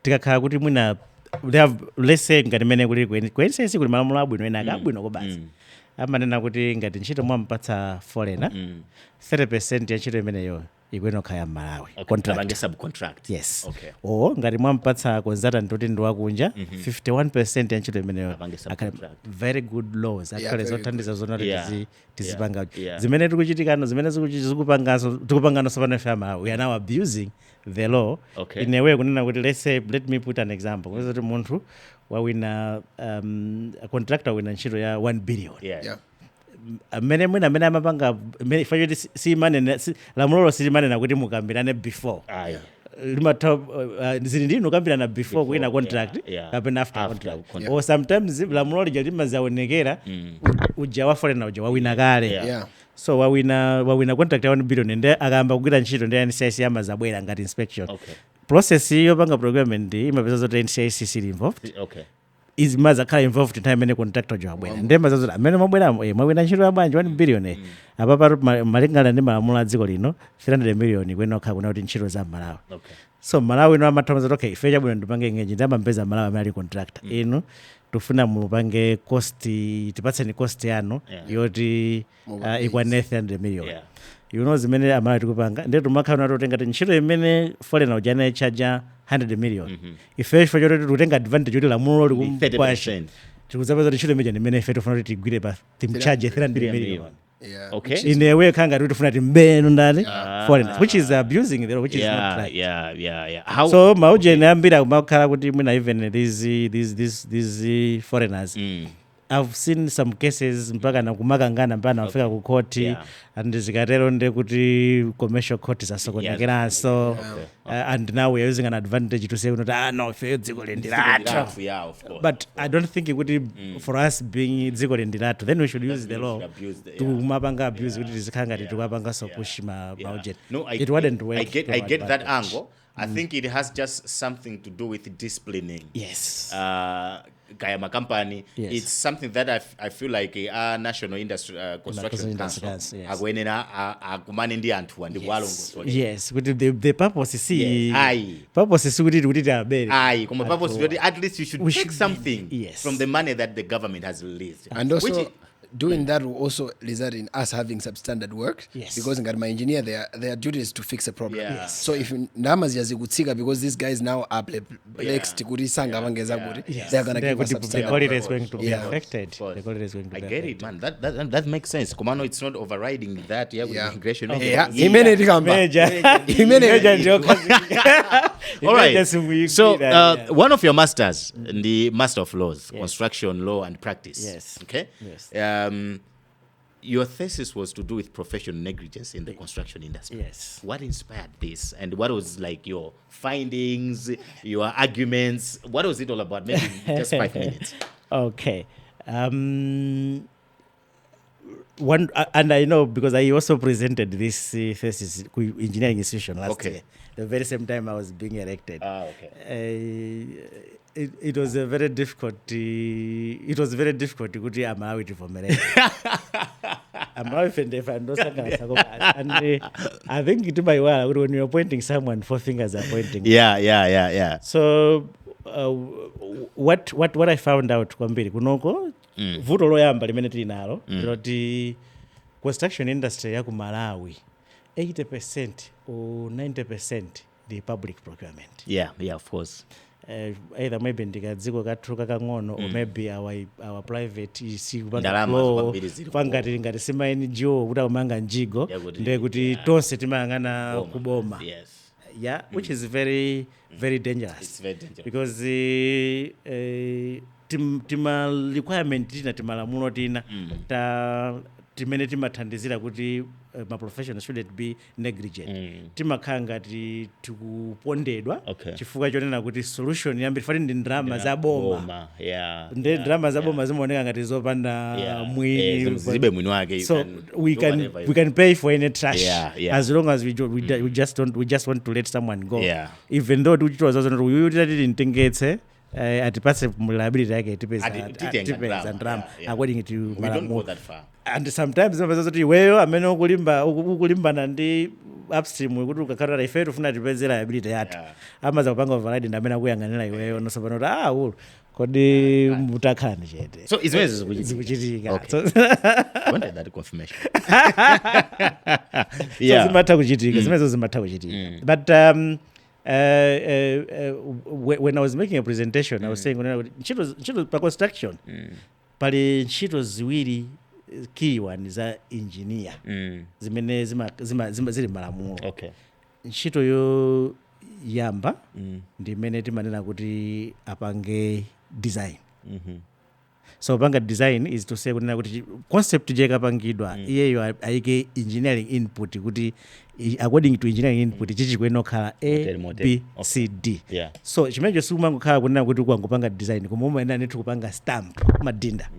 Tikakhala kuti mwina they have, let's say ngati mene kuti kwense kuti malamulo abwino ena akabwino kobazi amanena kuti ngati ntchito mwampatsa foreigner 30% ya ntchito imeneyo ikweno khaya Malawi Contract. Subcontract. yes Okay. or ngati mwampatsa consultant kuti ndi wakunja 51% ya ntchito imeneyo Apange subcontract. very good laws actually very zothandiza zonati Yeah. tizipanga Yeah. zimene tikuchitikano zimene tikupangano sopano fa Malawi we are now abusing the law Okay. in a way kunena kuti let me put an example kuti munthu wawina a contractor wina ntchito ya 1 billion Yeah. amene amapanga ifachoti lamulolo silimanena kuti mukambirane before Aye. zili ndinu ukambirana before kuina contract kapena after contract or sometimes lamulo lija limazaonekera uja wa foreigner uja wawina kale Yeah. so wawina contract ya 1 billion ende akamba kugwira ntchito ndi NCIC amazabwera ngati inspection Okay. process iyo panga procurement imapeza zoti NCIC sili involved Okay. mazakhala involved nthawi imene contractor uja wabwera ndi mazazoti amene mwawina ntchito ya bwanji 1 billion apapa malingana ndi malamulo a dziko lino 300 million kwenokha kuna kuti ntchito za Malawi. Okay. So Malawi no amathokoza okay ife chabwino ndipange ngenji ndi amapeza Malawi amene ali contractor inu tufuna mupange cost tipatseni cost yanu yoti ikwane 300 million. Yeah. You know zimene Malawi tikupanga ndi tumakhala totenga ntchito imene foreigner ujana charge 100 million ife chifo choti tutenga advantage yoti lamulo likumpasha 30%. tikuzapeza ntchito imene ife tofuna kuti tigwire pa timcharge 300 million. Yeah. Okay. In a way kanga kuti tufuna timbeno ndani foreigners which is abusing the law, which is not right. Yeah. How? So maujeni ambira kumakhala kuti mwina even these foreigners I've seen some cases mpaka nakumakangana mpaka nafika ku court and zikatero nde kuti commercial court zasokonekeranso and now we are using an advantage to say no fe dziko lendiratu. Yeah, of course. But I don't think kuti for us being dziko lendiratu then we should use the law to mapanga abuse kuti tizikhala ngati tikapanga so push maujeni. No, It wouldn't work. I get that angle. I think it has just something to do with disciplining. Yes. Gayama company. Yes. It's something that I feel like our national industry construction council yes, with the purpose is aye. Purpose is with it Aye, purpose at least you should take something yes. from the money that the government has released. And also doing that will also result in us having substandard work. Yes. Because in my engineer, their duty is to fix a problem. Yeah. Yes. So if numbers because these guys now are they're gonna give us substandard. The quality is going to be Yeah. affected. The quality is going to I be get affected. it, man. That makes sense. Kumano, it's not overriding that. Yeah, with immigration. All right. So one of your masters, the Master of Laws, Construction Law and Practice. Yes. Okay. Yes. Your thesis was to do with professional negligence in the construction industry. Yes. What inspired this, and what was like your findings, your arguments? What was it all about? Maybe just 5 minutes. Okay. One, and I know because I also presented this thesis engineering institution last year. The very same time I was being elected. It was a very difficult. It was very difficult to go to Malawi for me. And I think it might well when you're pointing someone, 4 fingers are pointing. Yeah. So what I found out kwambiri kunoko vuto loyamba limene tili nalo loti construction industry ya ku Malawi 80% or 90% the public procurement. Yeah, of course. Either maybe ndikadziko kathuka kang'ono or maybe our private ngati sima NGO kuti akumanga njigo ndiye kuti tonse timayang'ana kuboma. Yes. Yeah, which is very very dangerous. It's very dangerous because tima requirement timalamulo tina timene timathandizira kuti ma professionals shouldn't be negligent. Timakhala ngati tikupondedwa chifukwa chonena kuti solution yambiri fati ndi ndrama za boma. Ndi ndrama za boma zimaoneka ngati zopanda mwini. Zibe mwini wake. So we can pay for any trash as long as we just want to let someone go. Even though we ntengetse atipase liability yake tipeza ndrama according to we don't go that far. And sometimes zimapeza kuti iweyo amene ukulimbana ndi upstream kuti ukakhala ife tufuna tipeze liability yathu amaza kupanga override amene akuyang'anira iweyo nosopano kuti ulo kodi mutakhani chete. So is zikuchitika. When did that confirmation? So zimatha kuchitika zimenezo zimatha kuchitika. But when I was making a presentation, I was saying ntchito pa construction pali ntchito ziwiri key one za engineer zimene zili malamulo. Ntchito yo yamba ndi imene timanena kuti apange design. So panga design is to say kunena kuti concept je kapangidwa iyeyo ayike engineering input kuti according to engineering input chichi kwenokhala A B C D. So chimenecho sikumangokhala kunena kuti kwangopanga design koma umayenera ndithu kupanga stamp madinda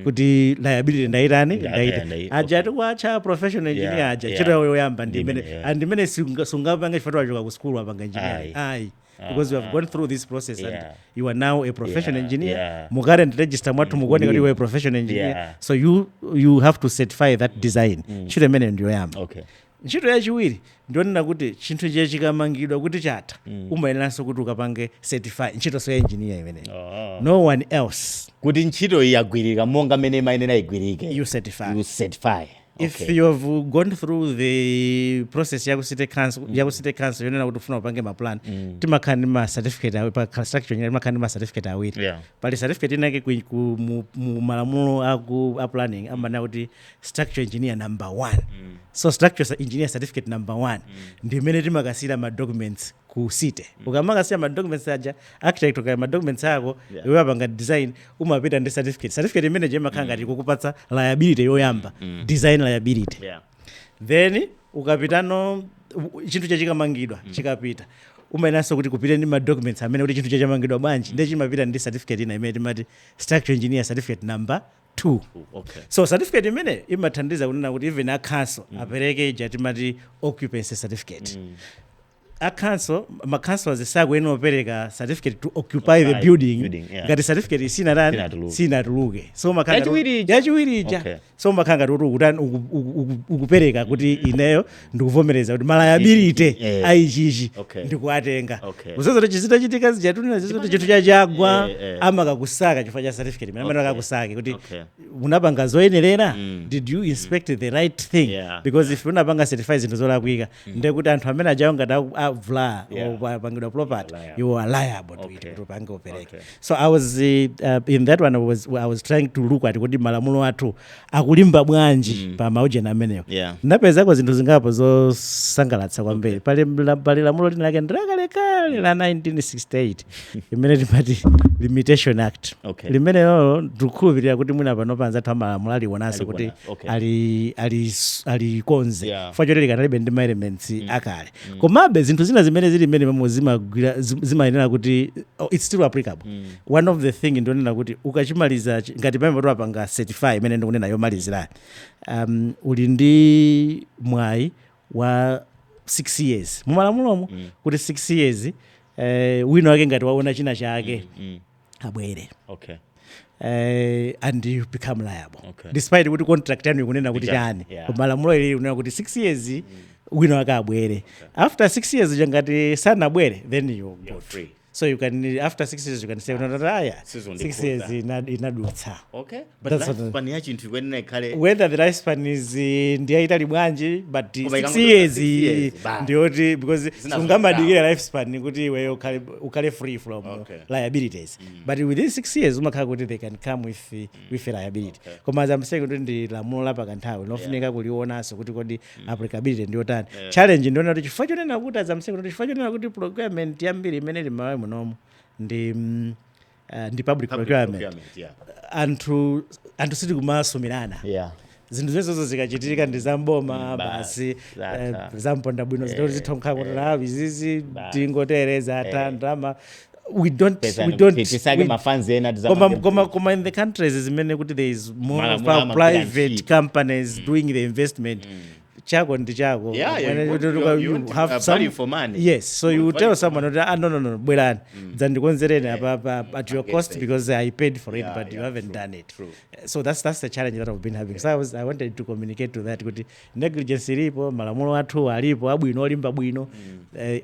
kuti liability ndaitani aja tikwacha professional engineer aja ntchito yoyamba ndimene sungapanga chifukwa wachoka ku school wapanga engineering. Because you have gone through this process and you are now a professional engineer. Current register mwatu mukuone kuti you are a professional engineer. So you have to certify that design. Ntchito imene ndiyo yamba. Ntchito yachiwiri ndionena kuti chinthu ichi chikamangidwa kuti chatha umayeneranso kuti ukapange certify ntchito so ya engineer imene. No one else. Kuti ntchito yagwirika monga mene mayenera igwirike. You certify. If you have gone through the process ya city council yonena kuti ufuna upange ma plan timakhala ndi ma certificate pa construction timakhala ndi ma certificate awiri. Pali certificate inake ku malamulo a planning amana kuti structure engineer number 1. So structure engineer certificate number 1 ndi imene timakasira ma documents ku city. Ukamakasira ma documents aja architect ukaya ma documents ako iwe apanga design umapita ndi certificate imene je makhala ngati kukupatsa liability yoyamba design liability. Then ukapitano chinthu chachikamangidwa chikapita umayeneranso kuti kupita ndi ma documents amene kuti chinthu chachamangidwa bwanji ndiye chimapita ndi certificate ina imene timati structure engineer certificate number 2. So certificate imene imathandiza kunena kuti even a council apereke ija timati occupancy certificate. ma councils sakuyenera opereka certificate to occupy the building ngati certificate sinatuluke so yachiwirija so makhanga kuti ukupereka kuti ineyo ndikuvomereza kuti liability aichichi ndikuatenga kuzoza chizitachitika zijatunena zizoti chinthu chachagwa amakakusaka chifukwa cha certificate amene akakusake kuti unapanga zoyenerera did you inspect the right thing because if unapanga certify zinthu zolakwika ndekuti anthu amene ajawo ngati avula opangidwa property you are liable to it kuti upange upereke so I was in that one I was trying to look at kuti malamulo athu akulimba bwanji pa maujeni ameneyo ndapezako zinthu zingapo zosangalatsa kwambiri pali lamulo linake ndilakalekale la 1968 imene timati limitation act limene lolo ndikukhulupirira kuti mwina panopanza athu amalamulo aliwonanso kuti alikonze chifukwa choti likanalibe ndi ma elements akale komabe zinthu zina zimene zili mmene mamo zimayenera kuti it's still applicable one of the thing ndionena kuti ukachimaliza ngati pamene patapanga certify imene ndikunena yomalizira uli ndi mwayi wa 6 years mumalamulomo kuti 6 years wina wake ngati waona china chake abwere and you become liable despite kuti contract yanu ikunena kuti chani malamulo ili kunena kuti 6 years wina wake abwere after 6 years ngati sanabwere then you go free so you can after 6 years you can say 6 years inadutsa but lifespan ya chinthu kwenena ikhale whether the lifespan is ndiyaitali bwanji but 6 years ndiyoti because sungamadikira lifespan kuti iwe ukhale free from liabilities but within 6 years umakhala kuti they can come with a liability koma zamseke kuti ndi lamulo lapa kanthawi lofunika kulionanso kuti kodi applicability ndiyotani challenge ndiona kuti chifukwa chonena kuti azamseke kuti chifukwa chonena kuti procurement yambiri imene limawe munomu ndi public procurement anthu siti kumasumirana zinthu zonse zikachitika ndi zamboma basi zamponda bwino zitoti zithonkha kuti lawi zizi tingotereza tandama we don't koma in the countries zimene kuti there is more of private companies doing the investment chako ndi chako you have value for money yes so you tell someone no bwerani dzandikonzereni apa at your cost because I paid for it but you haven't done it so that's the challenge that I've been having so I wanted to communicate to that kuti negligence ilipo malamulo athu alipo abwino olimba bwino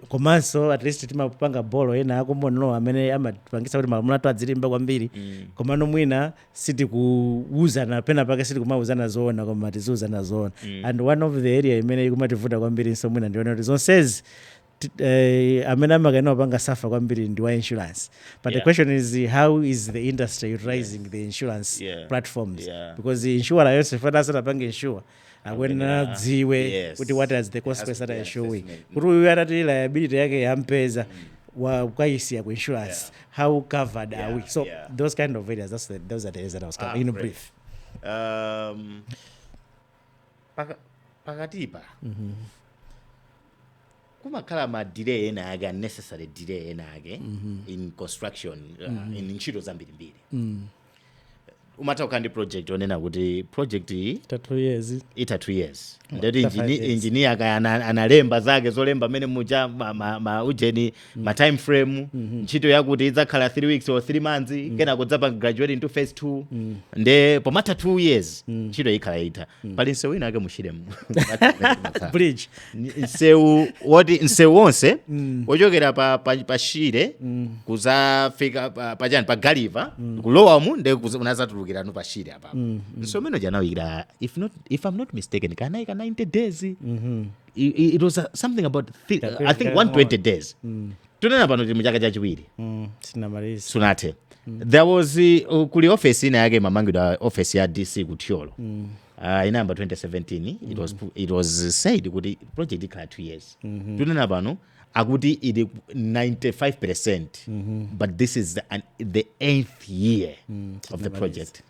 komanso at least timapanga bolo ena akomono amene amapangisa kuti malamulo athu adzilimba kwambiri komano mwina siti kuuzana pena pake siti kumauzana zoona koma tiziuzana zoona and one of the area imene ikumativuta kwambiri nso mwina ndiona kuti zonsezi amene amakaena opanga safa kwambiri ndi wa insurance but the question is how is the industry utilizing the insurance platforms because the insurer yonse fana asatapanga insure akwena dziwe kuti what is the consequence that I showing kuti uyu atati liability yake yampeza wakayisiya ku insurance how covered are we so those kind of areas those are the areas that I was covering in brief pakatipa kumakhala ma delay ena ake unnecessary delay ena ake in construction in ntchito zambirimbiri umatha kukhala ndi project onena kuti project ita 2 years ndeti engineer aka analemba zake zolemba amene muja ujeni ma time frame ntchito yakuti idzakhala 3 weeks or 3 months kena kudzapa graduate into phase 2 nde pomata 2 years ntchito ikhala ita pali nsewu ina ake mushiremu Blage nsewu wonse ochokera pa shire kuzafika pachani pa galiva kulowamu nde unazatulukira no pa shire apa nsewu meno janawira if I'm not mistaken kana 90 days it was something about I think 120 days tunena pano mu chaka chachiwiri sunate there was kuli office ina yake mamangidwa office ya DC kuthyolo in number 2017 it was said kuti project ikhala 2 years tunena pano akuti it 95% but this is the 8th year of the project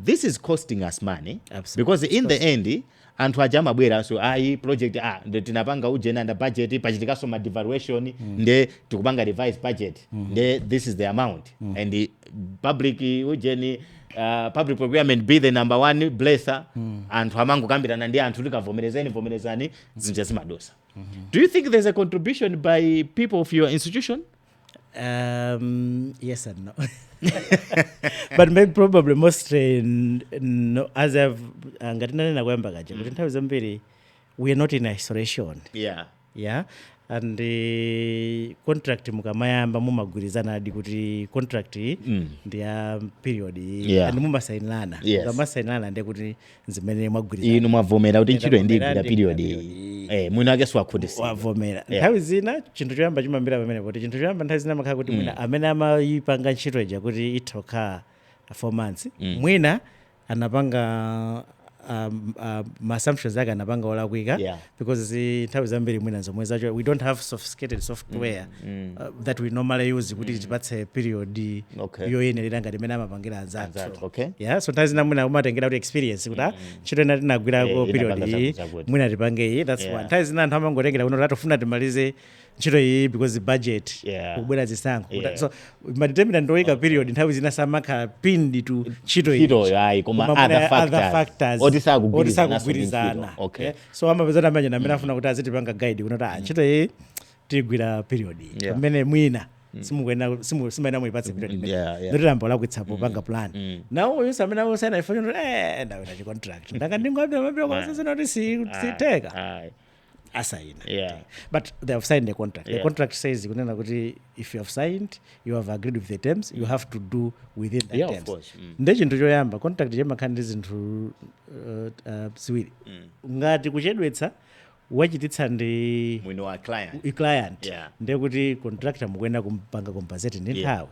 this is costing us money because in the end anthu aja amabwera so ayi project tinapanga ujena under budget pachitikaso ma devaluation nde tikupanga revised budget nde this is the amount and the public ujeni public procurement be the number one blesser anthu amangokambirana ndi anthu vomerezani zinja zimadosa. Do you think there's a contribution by people of your institution? Yes and no. But maybe probably mostly no, as I've ngatinanena kwamba kaja kuti nthawi zambiri we are not in isolation. Yeah, and the contract mukamayamba mumagwirizana adi kuti contract ndi ya period and mumasainana mukamasayinana ndi kuti zimene mwagwirizana inu mwavomera kuti ntchito ndiyigwira period mwina wake siwakhutisi wavomera nthawi zina chinthu choyamba chimambira pamene kuti chinthu choyamba nthawi zina makhala kuti mwina amene amayipanga ntchito ija kuti itokha 4 months mwina anapanga assumptions ake anapanga olakwika because nthawi zambiri mwina zomwe zacho we don't have sophisticated software that we normally use kuti tipatse period yoyenerera ngati imene amapangira anzathu. So nthawi zina mwina umatengera kuti experience kuti ntchito ina tinagwirako period iyi mwina tipange iyi, that's one. Nthawi zina anthu amangotengera kuno tatofuna timalize ntchito iyi because budget kubwera zisankho so madetermina ndoyika period nthawi zina samakhala pinned to ntchito iyi koma other factors otisakugwirizana. So amapezana manje namene afuna kuti azitipanga guide kunoti ntchito iyi tigwira period pamene mwina simaina muipatse period ndotiramba lakwitsapo panga plan nawo uyusa amene ausaina ifonyo ndawina chicontract ndanga ndingwabira mabiro kwasasinoti siteka asaina. But they have signed the contract. The contract says kunena kuti if you have signed, you have agreed with the terms, you have to do within the terms. Of course. Nde chinthu choyamba contract chemakhala ndi zinthu ziwiri ngati kuchedwetsa wachititsa ndi mwino wa client nde kuti contractor mukuyenda kumpanga compensate ndi nthawi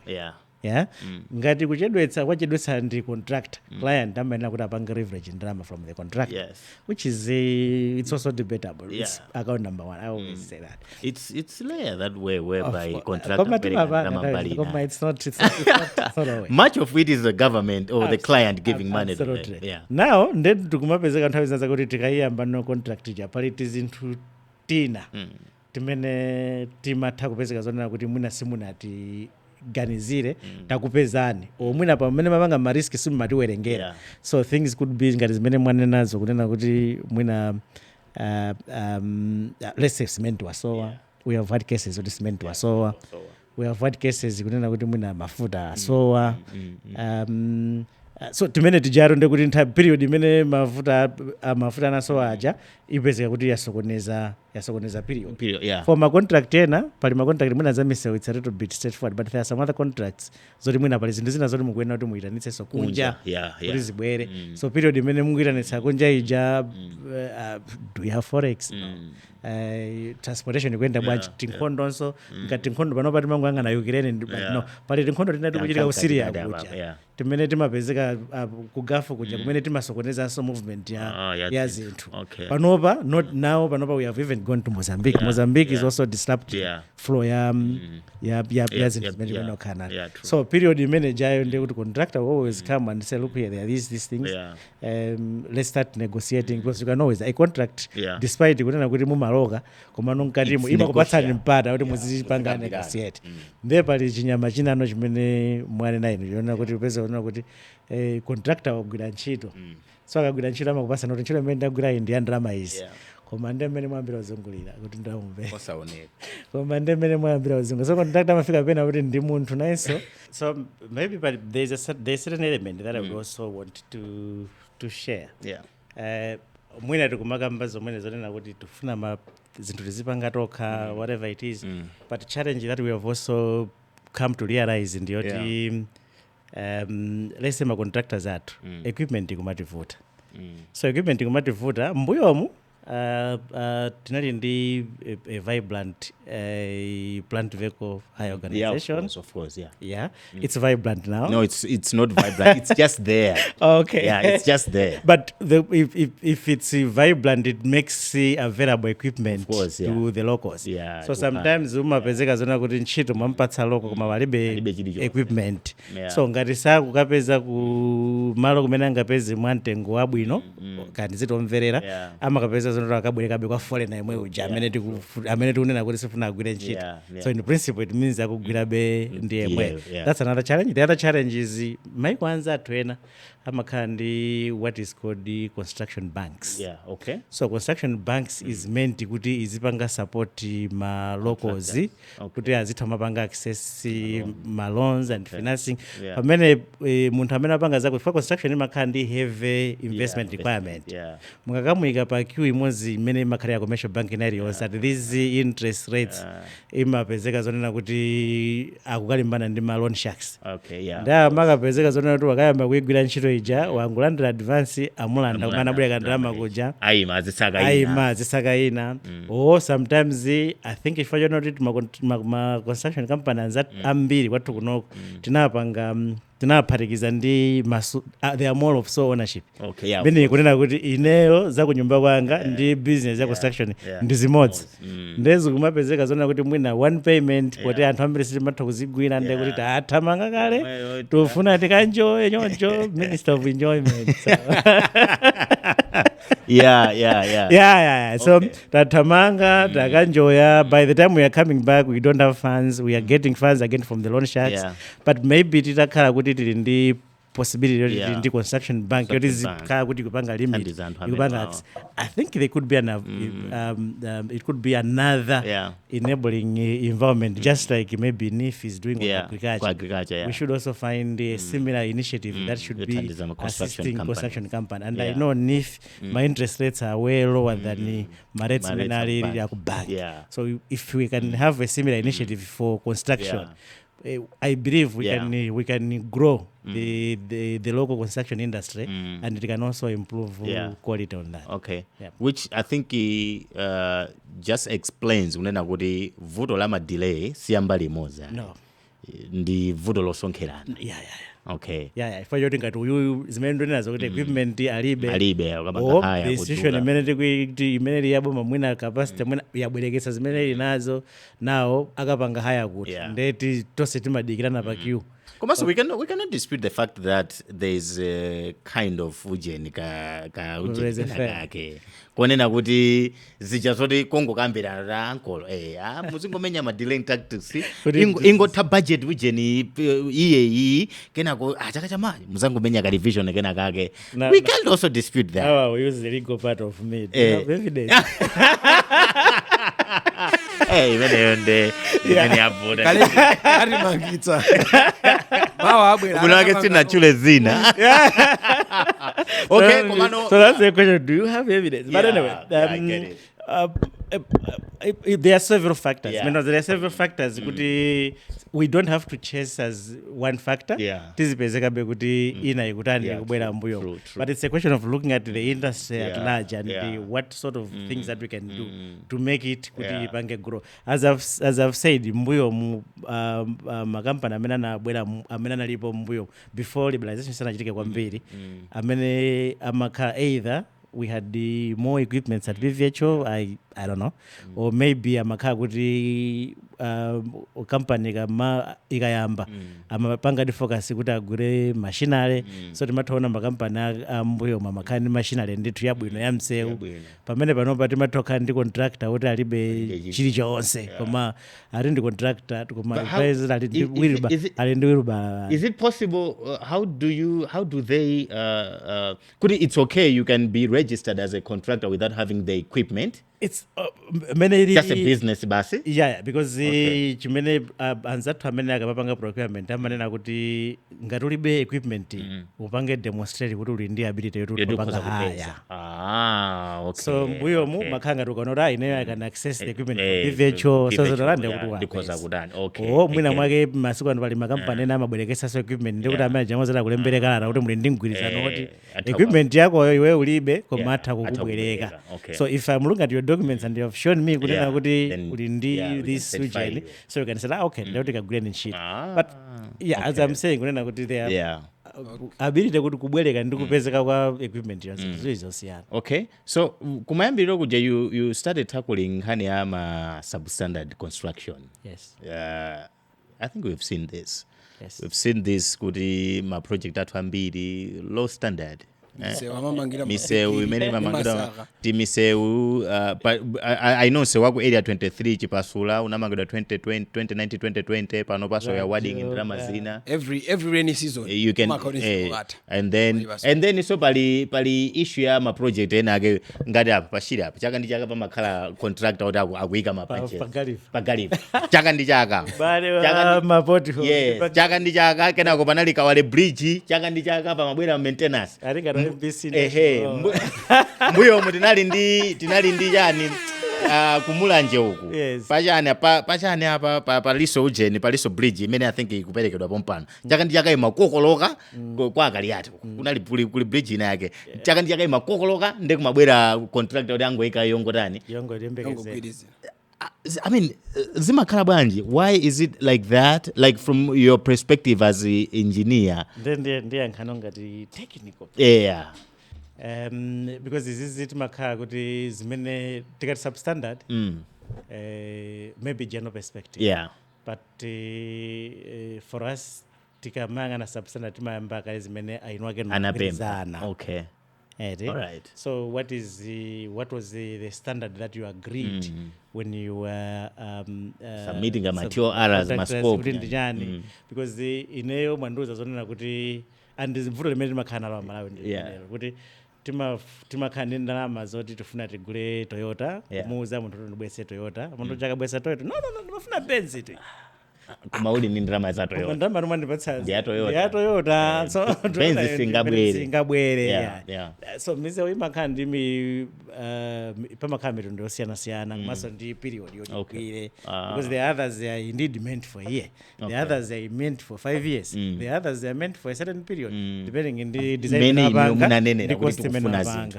ngati kuchedwetsa wachedwetsa ndi contractor client amayenera kuti apange leverage ndalama from the contractor which is it's also debatable. It's account number one. I always say that it's layer that way whereby contractor it's not always. Much of it is the government or the client giving money to them. Now then tikumapezeka nthawi zinaza kuti tikayiyamba no contract ja pali tizinthu tina timene timatha kupezeka zonena kuti mwina simunati ganizire takupezani omwina pamene mapanga mariski simumatiwerengera so things could be ngati zimene mwanenazo kunena kuti mwina let's say cement wasowa we have had cases kuti cement wasowa we have had cases kunena kuti mwina mafuta asowa so timene tijaro ndekuti nthawi period imene mafuta anasowa aja ipezeka kuti yasokoneza period. For my contract ena pali ma contract mwina zamisa it's a little bit straightforward but there are some other contracts zoti mwina pali zinthu zina zoti mukuyena kuti muyitanitse so kunja kuti zibwere so period imene mukuyitanitsa kunja ija do you have forex transportation ikuyenda bwanji tinkhondonso ngati tinkhondo pano pati mangu anga na Ukraine no pali tinkhondo tinati kuchitika ku Syria kuja timene timapezeka kugafu kuja kumene timasokonezanso movement ya zinthu panopa not now panopa we have even gone to Mozambique. Mozambique is also disrupting flow ya zinthu zimene zimene so period imene jayo ndi kuti contractor will always come and say look here there are these things let's start negotiating because you can always a contract despite kunena kuti mumaloka koma nonkatimu imakupatsani mpata kuti muzipanga negotiate ndiye pali chinyama chinano chimene mwane naino yona kuti upeze kuona kuti contractor wagwira ntchito so akagwira ntchito amakupasa kuti ntchito imene ndagwira iyi ndi ya ndalama izi koma ndi mmene mwambira uzungulira kuti ndamumve osaoneka koma ndi mmene mwambira uzungulira so contractor amafika pena kuti ndi munthu nayenso so maybe but there's a certain element that I would also want to share mwina tikumakamba zomene zonena kuti tufuna zinthu tizipanga tokha whatever it is but challenge that we have also come to realize ndiyoti let's say ma contractors athu equipment ikumativuta so equipment ikumativuta mbuyomu tinali ndi a vibrant plant vehicle high organization. Of course. It's vibrant now. No, it's not vibrant. It's just there. Okay. It's just there. But if it's vibrant, it makes available equipment to the locals. So sometimes umapezeka zona kuti ntchito mampatsa loko koma walibe equipment. So ngati sakukapeza ku malo kumene angapeze mwantengo wabwino kandi zitomverera amakapeza zonora akabwerekabe kwa foreigner imwe uja amene tikunena kuti sifuna agwire ntchito. So in principle it means akugwirabe ndi yemwe. That's another challenge. The other challenge is maiko anza athu ena amakhala ndi what is called the construction banks. So construction banks is meant kuti izipanga support ma locals kuti azitha mapanga access ma loans and financing. Pamene munthu amene apanga zako for construction imakhala ndi heavy investment requirement. Mukakamuyika pa queue imodzi imene imakhala ya commercial bank inaliyonse at these interest rates imapezeka zonena kuti akukalimbana ndi ma loan sharks. Nda makapezeka zonena kuti wakayamba kuigwira ntchito ija wangulandira advance amulanda kumana bwera ndalama kuja ayima zisaka ina. Or sometimes I think if you know it ma construction companies ambiri kwathu kunoko tinaphatikiza ndi they are more of sole ownership. Bene kunena kuti ineyo za kunyumba kwanga ndi business ya construction ndi zimodzi. Ndezi kumapezeka zona kuti mwina one payment kuti anthu ambiri simatha kuzigwira ndi kuti tathamanga kale tufuna tikanjoye nyonjo minister of enjoyment. So tathamanga takanjoya. By the time we are coming back we don't have funds, we are getting funds again from the loan sharks. But maybe titakhala kuti tili ndi possibility of the construction bank kuti zikhala kuti kupanga limit kupanga. I think there could be it could be another enabling environment, just like maybe NIF is doing with agriculture. We should also find a similar initiative that should be assisting construction company. And I know NIF my interest rates are way lower than my rates in the bank. So if we can have a similar initiative for construction, I believe we can grow the local construction industry, and it can also improve quality on that. Which I think just explains unena kuti vuto la delay siyambali moza. Ndi vuto losonkherana. For you think that you zimene ndinazo kuti equipment alibe ukapanga haya the situation imene yaboma mwina capacity mwina yabwerekesa zimene inazo nawo akapanga haya kuti ndeti tose timadikirana pa queue. So we cannot dispute the fact that there is a kind of ujeni ka ujeni konena kuti zija zoti kongo kambira ra uncle muzingomenya ma delaying tactics ingotha budget ujeni iye kenako chaka chamali muzangomenya ka revision kenakake. We can't also dispute that. We use the legal part of me. Evidence. Imene yavuta kali mangitsa kulake sina chule zina. So that's the question, do you have evidence? But anyway, I get it. There are several factors. There are several factors. We don't have to chase as one factor. Tizipezeka bekuti ina ikutani kubwera mbuyo. But it's a question of looking at the industry at large and what sort of things that we can do to make it kuti ipange grow. As I've said, mbuyo makampani amene analipo mbuyo before liberalization sanachitike kwambiri amene amakhala either we had the more equipment at VVHO, I don't know, or maybe amakhala kuti company ikayamba amapanga di focus kuti agure machinery. So timatoona makampani ambuyo mamakhala ndi machinery ndithu yabwino ya msewu pamene panopa timatoka ndi contractor kuti alibe chili chonse koma ali ndi contractor koma ali ndi wilba. Is it possible how do they it's okay you can be registered as a contractor without having the equipment? It's just a business basi. Because chimene anzathu amene akapanga procurement amanena kuti ngati ulibe equipment upange demonstrate kuti uli ndi ability yoti upanga haya. So mbuyo mu makhanga tukonora ineyo I can access the equipment VVHO so zolanda kuti mwina mwake masiku ano pali makampani ena amabwerekesa so equipment ndikuti amene jamozala kulemberekana kuti muli ndi mgwirizano kuti equipment yako iwe ulibe koma atha kukubwereka. So if I'm looking at your documents and you have shown me kunena kuti uli ndi this region, so you can say okay leo tikagwira ni shit. But as I'm saying kunena kuti there ability kuti kubwereka ndi kupezeka kwa equipment yonse zosiyana. So kumayambiriro kuja you started tackling nkhani ya ma substandard construction. I think we've seen this. We've seen this kuti ma project athu ambiri low standard misewu imene mamangidwa ti misewu I know se waku area 23 chipasula unamangidwa 2020 pano paso ya wedding in Ramazina every rainy season you can and then so pali issue ya ma project ena ake ngati apa pashira apa chaka ndi chaka pamakhala contractor oti akuika mapanches pagalipo chaka ndi chaka chaka ndi chaka kenako panali Kawale bridge chaka ndi chaka pamabwera maintenance mbuyo mu tinali ndi chani kumulanje uku pachani apa paliso ujeni paliso bridge imene I think ikuperekedwa pompano chaka ndi chaka imakokoloka kwa akaliati kunali kuli bridge ina yake chaka ndi chaka imakokoloka ndi kumabwera contractor oti angoika yongotani I mean zimakhala bwanji why is it like that like from your perspective as an engineer ndiye nkhano ngati technical because izizi timakhala kuti zimene tikati substandard maybe general perspective but for us tikamanga substandard timayamba kale zimene ainwake anapemba okay all right. So what was the standard that you agreed when you were submitting a material errors mascope because ineyo manduza zonena kuti and mvuto limene timakhala nalo Malawi kuti timakhala ndi ndalama zoti tifuna tigule Toyota kumuuza munthu kuti ndibwese Toyota munthu chakabwesa Toyota no ndimafuna Benz ito kumauli ni ndalama za Toyota ndalama ndimandipatsa ya Toyota so Benz singabwere so mise imakhala ndimi pamakhala mitundu yosiyana komanso ndi period yochipire because the others they are indeed meant for a year the others they are meant for 5 years the others they are meant for a certain period depending on the design many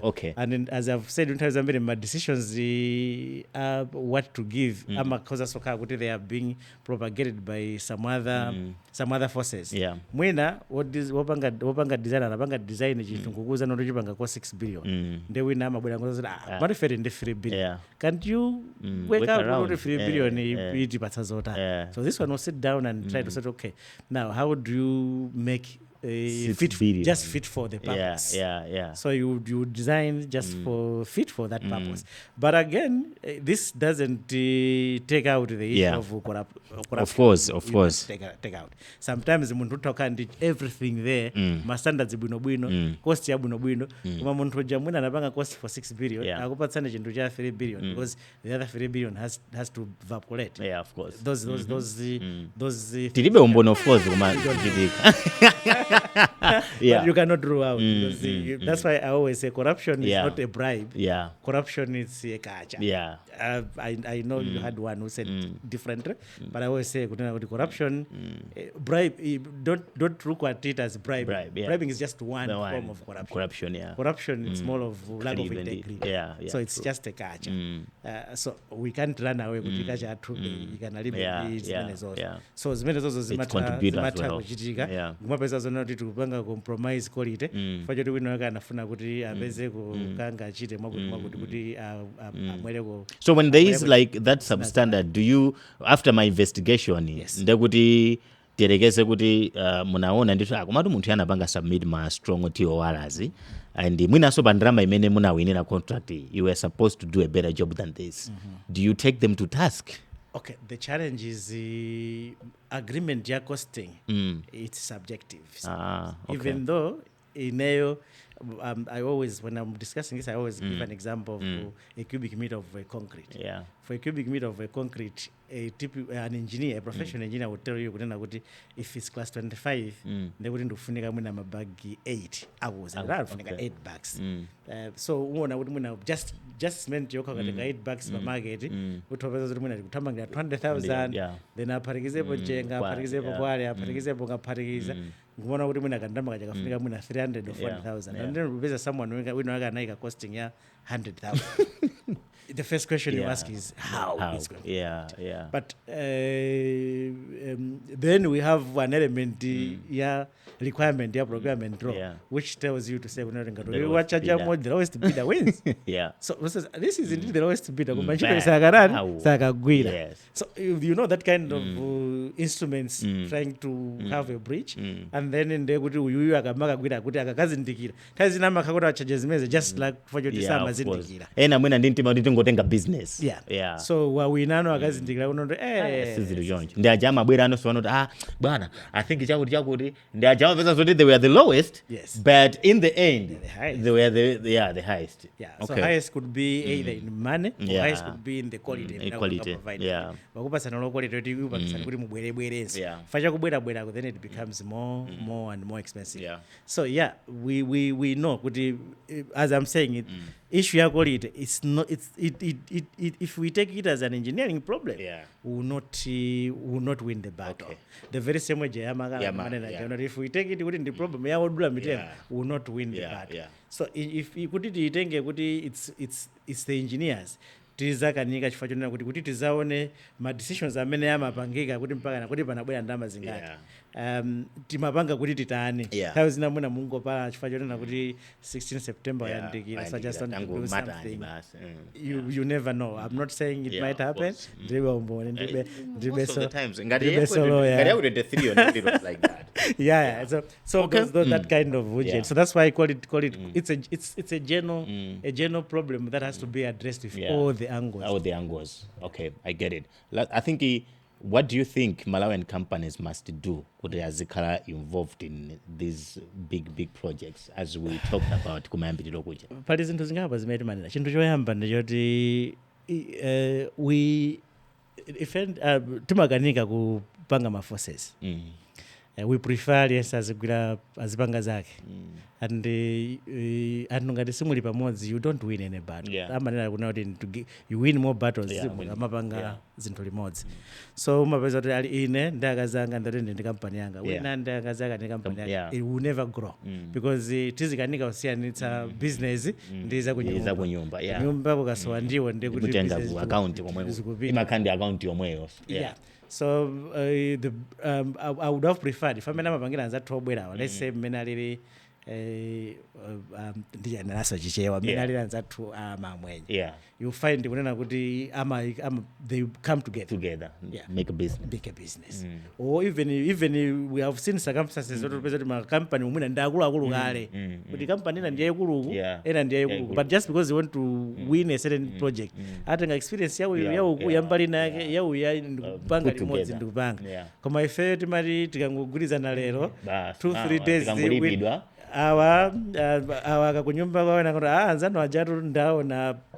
okay and as I've said in terms my decisions what to give cause soka kuti they are being propagated by some other forces mwina wopanga design anapanga design chitungukuza notochipanga kwa 6 billion nde wina amabwera ngoza marifere ndi 3 billion can't you wake up with 3 billion itipatsa zota so this one will sit down and try to say okay now how do you make fit for the purpose so you design just for fit for that purpose but again this doesn't take out the issue of corruption of course take out sometimes muntu utoka ndi everything there ma standards bwino cost ya bwino koma muntu jamuna anapanga cost for 6 billion akupatsana chintu cha 3 billion because the other 3 billion has to evaporate of course those tilibe umbono of course kuma jidika but you cannot rule out because that's why I always say corruption is not a bribe corruption is a culture I know you had one who said differently but I always say corruption bribe don't look at it as bribe bribing is just one form of corruption is more of lack of integrity so it's just a culture so we can't run away with culture you can live so zimene zozo zimata kuchitika ngumapeza zona kuti tikupanga compromise quality fachoti wina wake anafuna kuti apeze kukanga achite mwakuti kuti amweleko. So when there is like that substandard, do you after my investigation ndekuti tirekeze kuti munaona ndithu akomatu munthu anapanga submit ma strong TORs and mwinaso pandrama imene munawinira contract you were supposed to do a better job than this do you take them to task? Okay, the challenge is agreement ya costing. It's subjective. Okay. Even though ineyo I always, when I'm discussing this, I always give an example of a cubic meter of concrete. For a cubic meter of concrete, an engineer, a professional engineer would tell you if it's class 25, they wouldn't do funika muna mabagi 8 hours. And that funika 8 bags. So one I would just meant you can 8 bags per market. Would have to 20,000. Then a parigizebo jenga, parigizebo guaria, parigizebo parigiza. Ngona kuti mwina kandamba kaja kafunika mwina 300 or 40,000 and then rubeza someone we know ga costing ya 100,000. the first question you ask is how it's going to yeah. But then we have an element, requirement, procurement law, which tells you to say, what charge more the lowest bidder wins. So this is indeed the lowest bidder. Yes. So you know that kind of instruments trying to have a breach, and then in the charges just like for your business. So we now akazindikira unondo ndiajama bwera anosona bwana I think chakuti ndiajama pesa zoti they were the lowest, but in the end they were the highest. So highest could be either in money or highest could be in the quality. Wakupasana low quality kuti upakisana kuti mubwerebwerenso facha kubwera then it becomes more and more expensive. So we know kuti as I'm saying it, issue ya quality, it's not if we take it as an engineering problem, we will not win the battle. The very same way if we take it within the problem we will not win the battle. So if you could it's the engineers tizakanika chifukwa chonena kuti tizaone ma decisions amene amapangika kuti mpaka nakuti panabwera ndama zingati timapanga kuti titani nthawi zina mwina mungopa chifukwa chonena kuti 16 September yandikira such as something you never know. I'm not saying it might happen. Most of the times ngati yakuti the 3 or not like that. So that kind of budget. So that's why I call it it's a general problem that has to be addressed with all the angles. Okay, I get it. I think what do you think Malawian companies must do as they involved in these big projects as we talked about kumayambiriro kuja? Pali zinthu zingapa zimene manena. Chinthu choyamba ndechoti we timakanika kupanga ma forces. We prefer azipanga zake and anthu ngati simuli pamodzi you don't win any battle. Amanena kuna kuti you win more battles amapanga zinthu limodzi. So umapeza kuti ali ine ndakazanga ndatende ndi company yanga wina ndakazanga ndi company yanga, it will never grow because tizikanika usiyanitsa business ndiza kunyumba nyumba kukasowa ndiwo ndikuti business account komwe imakhandi account yomweyo. So I would have preferred if I'm mapangira anzathu obwerawa, let's say mmene alili ndiyanaso chichewa mmene alili anzathu amamwenye, you find kunena kuti they come together make a business. Or even we have seen circumstances that represent my company umwina ndakulu kale kuti company ina ndiye kuluku ena ndiye kuluku, but just because they want to win a certain project atenga experience yawo yambali nake yawo ya ndikupanga limodzi ndikupanga koma ife timati tikangogwirizana lero 2-3 days awa akakunyumba kwaona kuti anzano ajatu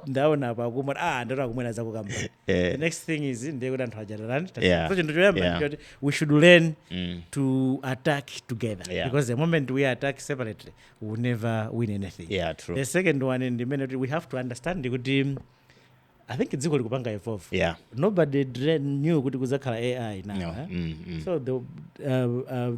ndaona pakumwa ndatoa kumwena zako kamba. The next thing is ndiye kuti anthu ajatalani so chinthu choyamba kuti we should learn to attack together because the moment we attack separately we will never win anything. True. The second one in the minute we have to understand kuti I think it's equal to evolve. Nobody knew kuti kuzakhala AI now. So the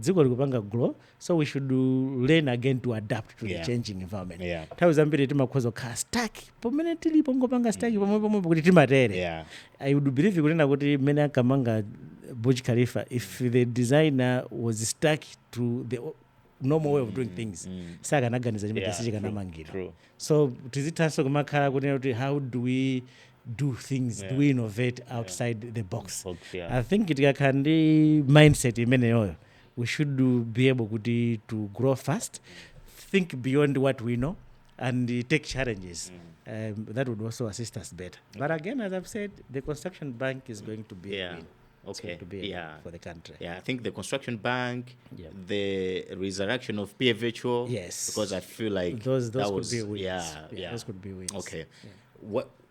ziko likupanga grow, so we should learn again to adapt to the changing environment. Nthawi zambiri timakhoza kukhala stuck permanently pongopanga stuck pomwe kuti timatere. I would believe kunena kuti mmene akamanga Burj Khalifa, if the designer was stuck to the normal way of doing things, sakanaganiza chimene sichikanamangira. So tizithanso kumakhala kunena kuti how do we do things, do we innovate outside the box? I think it can be mindset imeneyo. We should be able to grow fast, think beyond what we know, and take challenges. That would also assist us better. But again, as I've said, the construction bank is going to be a win. For the country. I think the construction bank, the resurrection of PA Virtual, because I feel like those could be wins. Those could be wins. Okay.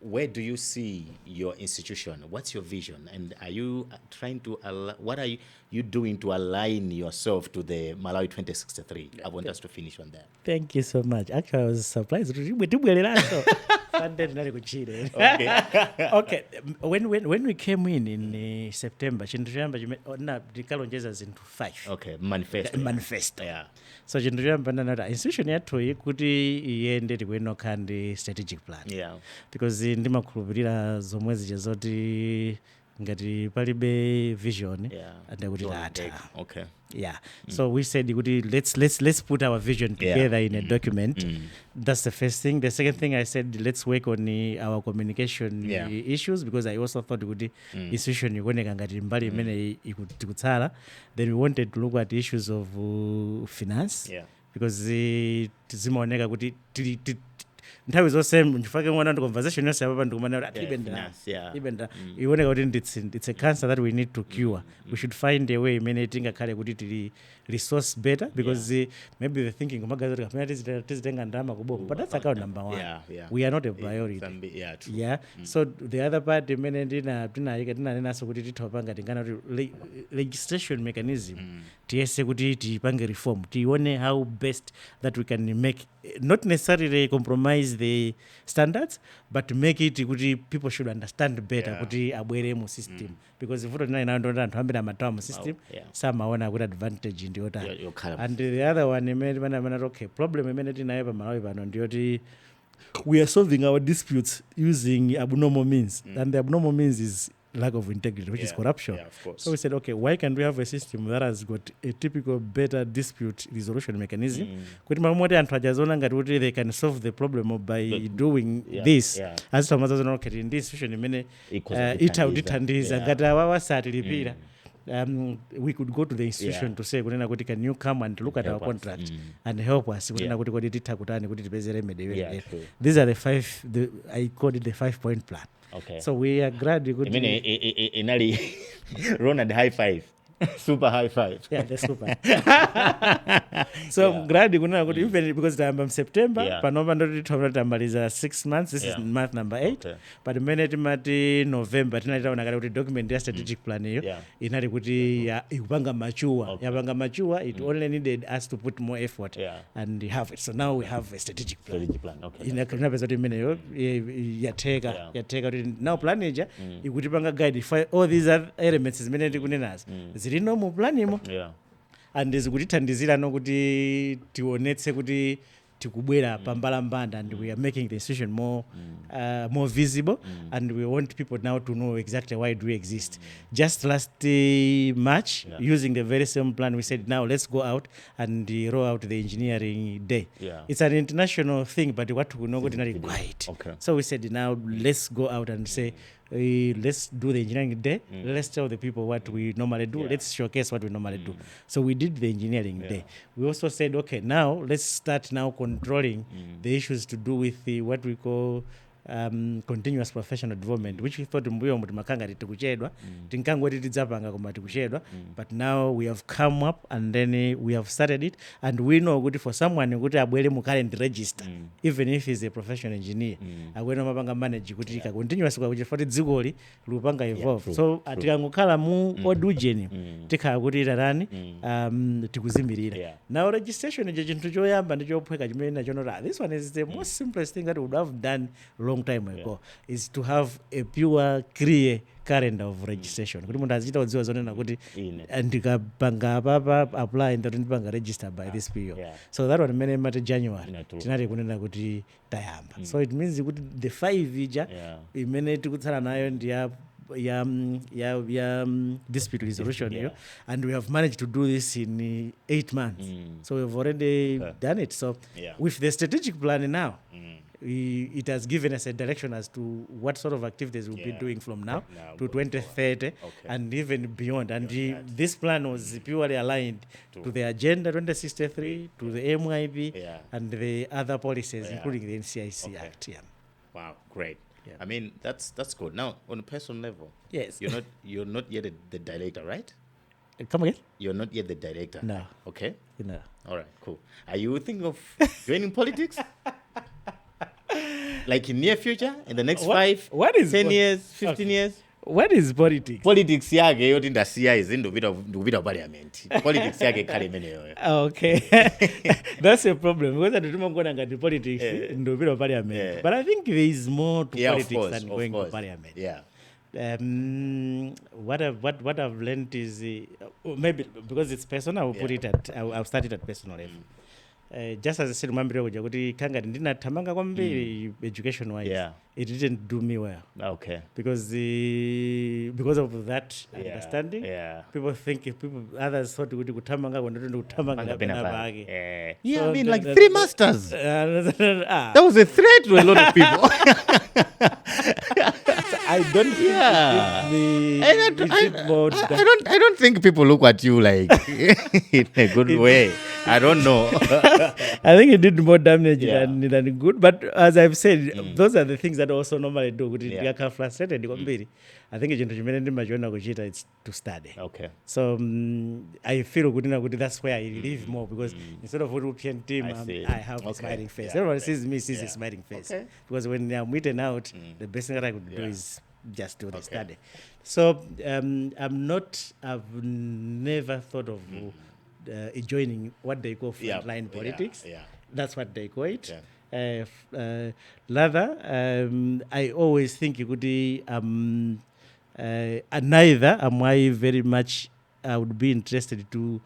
Where do you see your institution? What's your vision? And are you trying to what are you doing to align yourself to the Malawi 2063? I want us to finish on that. Thank you so much. Actually, I was surprised. Sunday ndinali kuchire. Okay. Okay, when we came in September, chinthu choyamba ndikalonjeza zinthu 5. Okay, manifesto. Manifesto. Yeah. So chinthu choyamba ndanati institution yathu kuti iyende tikuyinokha ndi strategic plan. Yeah. Because ndimakhulupirira zomwe zija zoti ngati palibe vision ndakuti latha. Okay. Yeah. So we said let's put our vision together in a document. That's the first thing. The second thing I said, let's work on our communication issues, because I also thought kuti institution ikuoneka ngati mbali imene ikutsala. Then we wanted to look at issues of finance. Yeah. Because zimaoneka kuti nthawi zonse ndifake mwana conversation yonse apa ndikumana kuti ibenda iwoneka kuti it's a cancer that we need to cure. We should find a way imene tingakhale kuti tili resource better, because maybe the thinking kumagaza kuti kapena tizitenga ndalama kuboma, but that's account number 1. We are not a priority. So the other part imene tinanenaso kuti tithopanga tingana kuti legislation mechanism tiyese kuti tipange reform, tione how best that we can make, not necessarily compromise the standards, but make it kuti people should understand better kuti abwere mu system, because if anthu ambiri amatawa mu system samaona kuti advantage ndiyota. And the other one imene okay, problem imene tinayo pa Malawi pano ndiyoti we are solving our disputes using abnormal means, and the abnormal means is lack of integrity, which is corruption. So we said, okay, why can't we have a system that has got a typical better dispute resolution mechanism? Kuti mamoti anthu ajazona ngati kuti they can solve the problem by doing this. As tamazazona okay, in this situation imene itawutandiza ngati awawasatilipira. We could go to the institution to say kunena kuti can you come and look at our contract and help us kunena kuti kodi titakutani kuti tipeze remedy. These are the 5 I called it the 5-point plan. Okay. So we are glad you could. I mean, inali Ronald high 5, super high 5. Yeah, the super. So I'm glad you could even because I'm September. Panova ndo tambaliza 6 months. This is month number 8. Okay. But many November tinalitaona kuti document ya strategic plan hiyo inali kuti ikupanga mature. Yapanga mature. It only needed us to put more effort and have it. So now we have a strategic plan. Okay. Ina pesa kuti mene yo yateka now plan ija ikutipanga guide all these other elements zimene tikunenazo. Zilino mu plan imo. And zikutithandizira no kuti tionetse kuti tikubwera pambalambanda, and we are making the institution more visible, and we want people now to know exactly why do we exist. Just last March, using the very same plan, we said now let's go out and roll out the engineering day. It's an international thing, but what we know is not required. So we said now let's go out and say let's do the engineering day. Let's tell the people what we normally do. Let's showcase what we normally do. So we did the engineering day. We also said, okay, now let's start now controlling the issues to do with what we call continuous professional development, which we thought mbuyo mbuti makanga tikuchedwa tinkangoti tidzapanga koma tikuchedwa, but now we have come up and then we have started it, and we know kuti for someone kuti abwere mu current register even if he's a professional engineer akwena mapanga manage kuti continuous kwa kuti foti dzikoli lupanga evolve. So atikangokhala mu odugeni tikhala kuti tarani tikuzimirira. Now registration is chinthu choyamba ndi chophweka chimene nachonota. This one is the most simplest thing that we would have done long time ago, is to have a pure clear calendar of registration. Kuti mundu azita udziwa zonena kuti ndikapanga papa apply and ndipanga register by this period. So that one mene mate January tinati kunena kuti tayamba. So it means kuti the 5 ija imene tikutsala nayo ndiya dispute resolution and we have managed to do this in 8 months. So we've already done it. So with the strategic plan now, it has given us a direction as to what sort of activities we'll be doing from now to 2030 and even beyond. And this plan was purely aligned to the Agenda 2063, to the MYP, and the other policies, including the NCIC Act. Wow, great. I mean, that's good. Now, on a personal level, yes, you're not yet the director, right? Come again? You're not yet the director. No. Okay. No. All right. Cool. Are you thinking of joining politics? Like in near future, in the next 10 years, 15 years? What is politics? Politics yake yoti ndasiya izi ndikupita parliament. Politics yake khale imeneyo. Okay. That's a problem because I don't want to politics ndikupita parliament. But I think there is more to politics than going to parliament. Yeah. What I've learned is maybe because it's personal, I'll start it at personal level. Just as I said, kanga kwambiri education wise, it didn't do me well. Okay. Because of that understanding, others thought we could yeah, I mean like 3 masters. That was a threat to a lot of people. I don't I don't think people look at you like in a good way. I don't know. I think it did more damage than good. But as I've said, those are the things that I also normally do. I frustrated. I think it's to study. Okay. So I feel good. That's where I live more because instead of European team, I have a smiling face. Everyone sees me, sees a smiling face. Okay. Because when I'm written out, the best thing that I could do is just do the study. So I've never thought of joining what they call frontline politics. That's what they call it. Rather, I always think you could neither am I very much. I would be interested to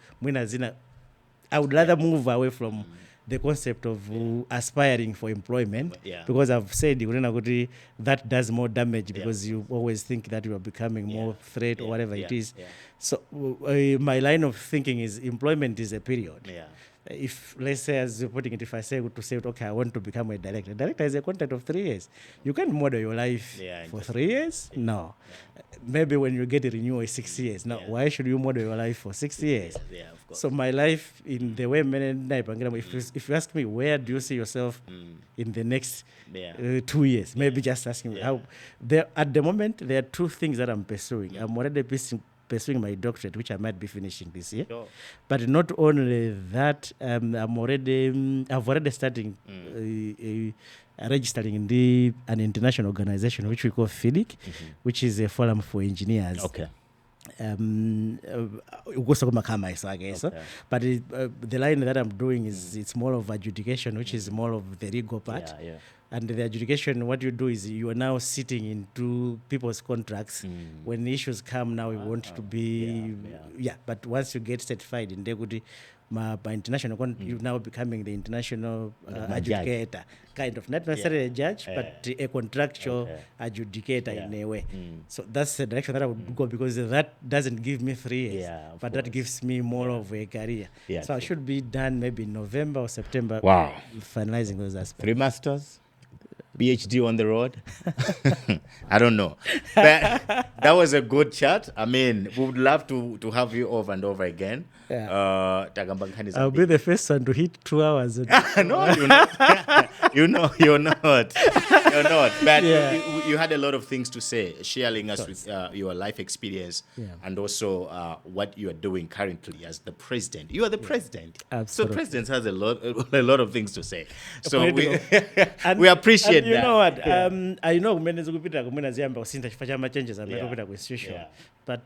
I would rather move away from the concept of aspiring for employment because I've said that does more damage because you always think that you are becoming more threat or whatever it is. So my line of thinking is employment is a period. If, let's say, as you're putting it, if I say okay, I want to become a director. Director is a contract of 3 years. You can't model your life for 3 years. No. Maybe when you get a renewal is 6 years. Now, why should you model your life for 6 years? Of course. So my life in the way if you ask me where do you see yourself in the next 2 years, maybe just asking me how. At the moment, there are 2 things that I'm pursuing. I'm already pursuing my doctorate, which I might be finishing this year. Sure. But not only that, I've already starting registering in an international organization which we call Phiri, which is a forum for engineers. Okay. But the line that I'm doing is it's more of adjudication, which is more of the legal part. And the adjudication, what you do is you are now sitting into people's contracts. When the issues come, now we want to be but once you get certified in Degudi, my international you're now becoming the international adjudicator, kind of not necessarily a judge, but a contractual adjudicator in a way. So that's the direction that I would go because that doesn't give me 3 years, but that gives me more of a career. So I should be done maybe in November or September. Wow, finalizing those aspects. 3 masters. PhD on the road. I don't know. But that was a good chat. I mean, we would love to have you over and over again. I'll be the first one to hit 2 hours. No, you're not. You're not. You're not. But you had a lot of things to say, sharing us with your life experience and also what you are doing currently as the president. You are the president. Absolutely. So president has a lot of things to say. So we appreciate that. You know what? I know when it's changes but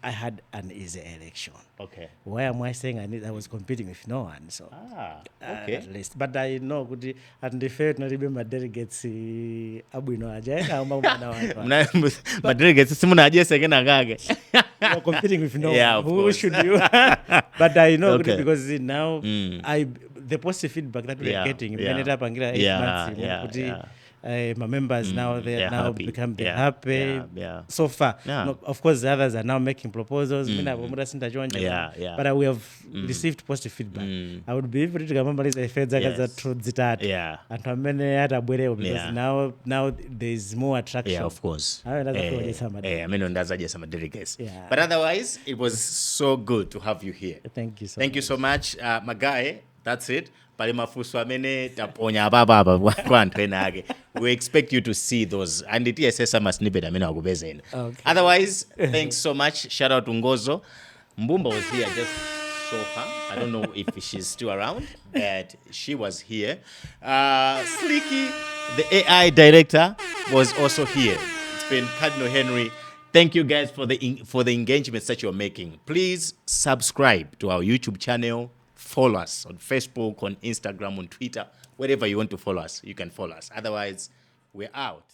I had an easy election. Okay. Why am I saying I was competing with no one? So okay. At least. But I know and the fact not remember delegates my delegates competing with no one. Who should you? But I know because now the positive feedback that we are getting my members now they're now happy. Become happy so far. No, of course the others are now making proposals. But we have received positive feedback. I would be able to remember this because now there's more attraction. Of course. But otherwise it was so good to have you here. Thank you so much. My guy, that's it. We expect you to see those and the TSS must snippet. Otherwise, thanks so much. Shout out to Ngozo. Mbumba was here, just saw her. I don't know if she's still around, but she was here. Slicky, the AI director, was also here. been Cardinal Henry. Thank you guys for the engagements that you're making. Please subscribe to our YouTube channel. Follow us on Facebook, on Instagram, on Twitter. Wherever you want to follow us, you can follow us. Otherwise, we're out.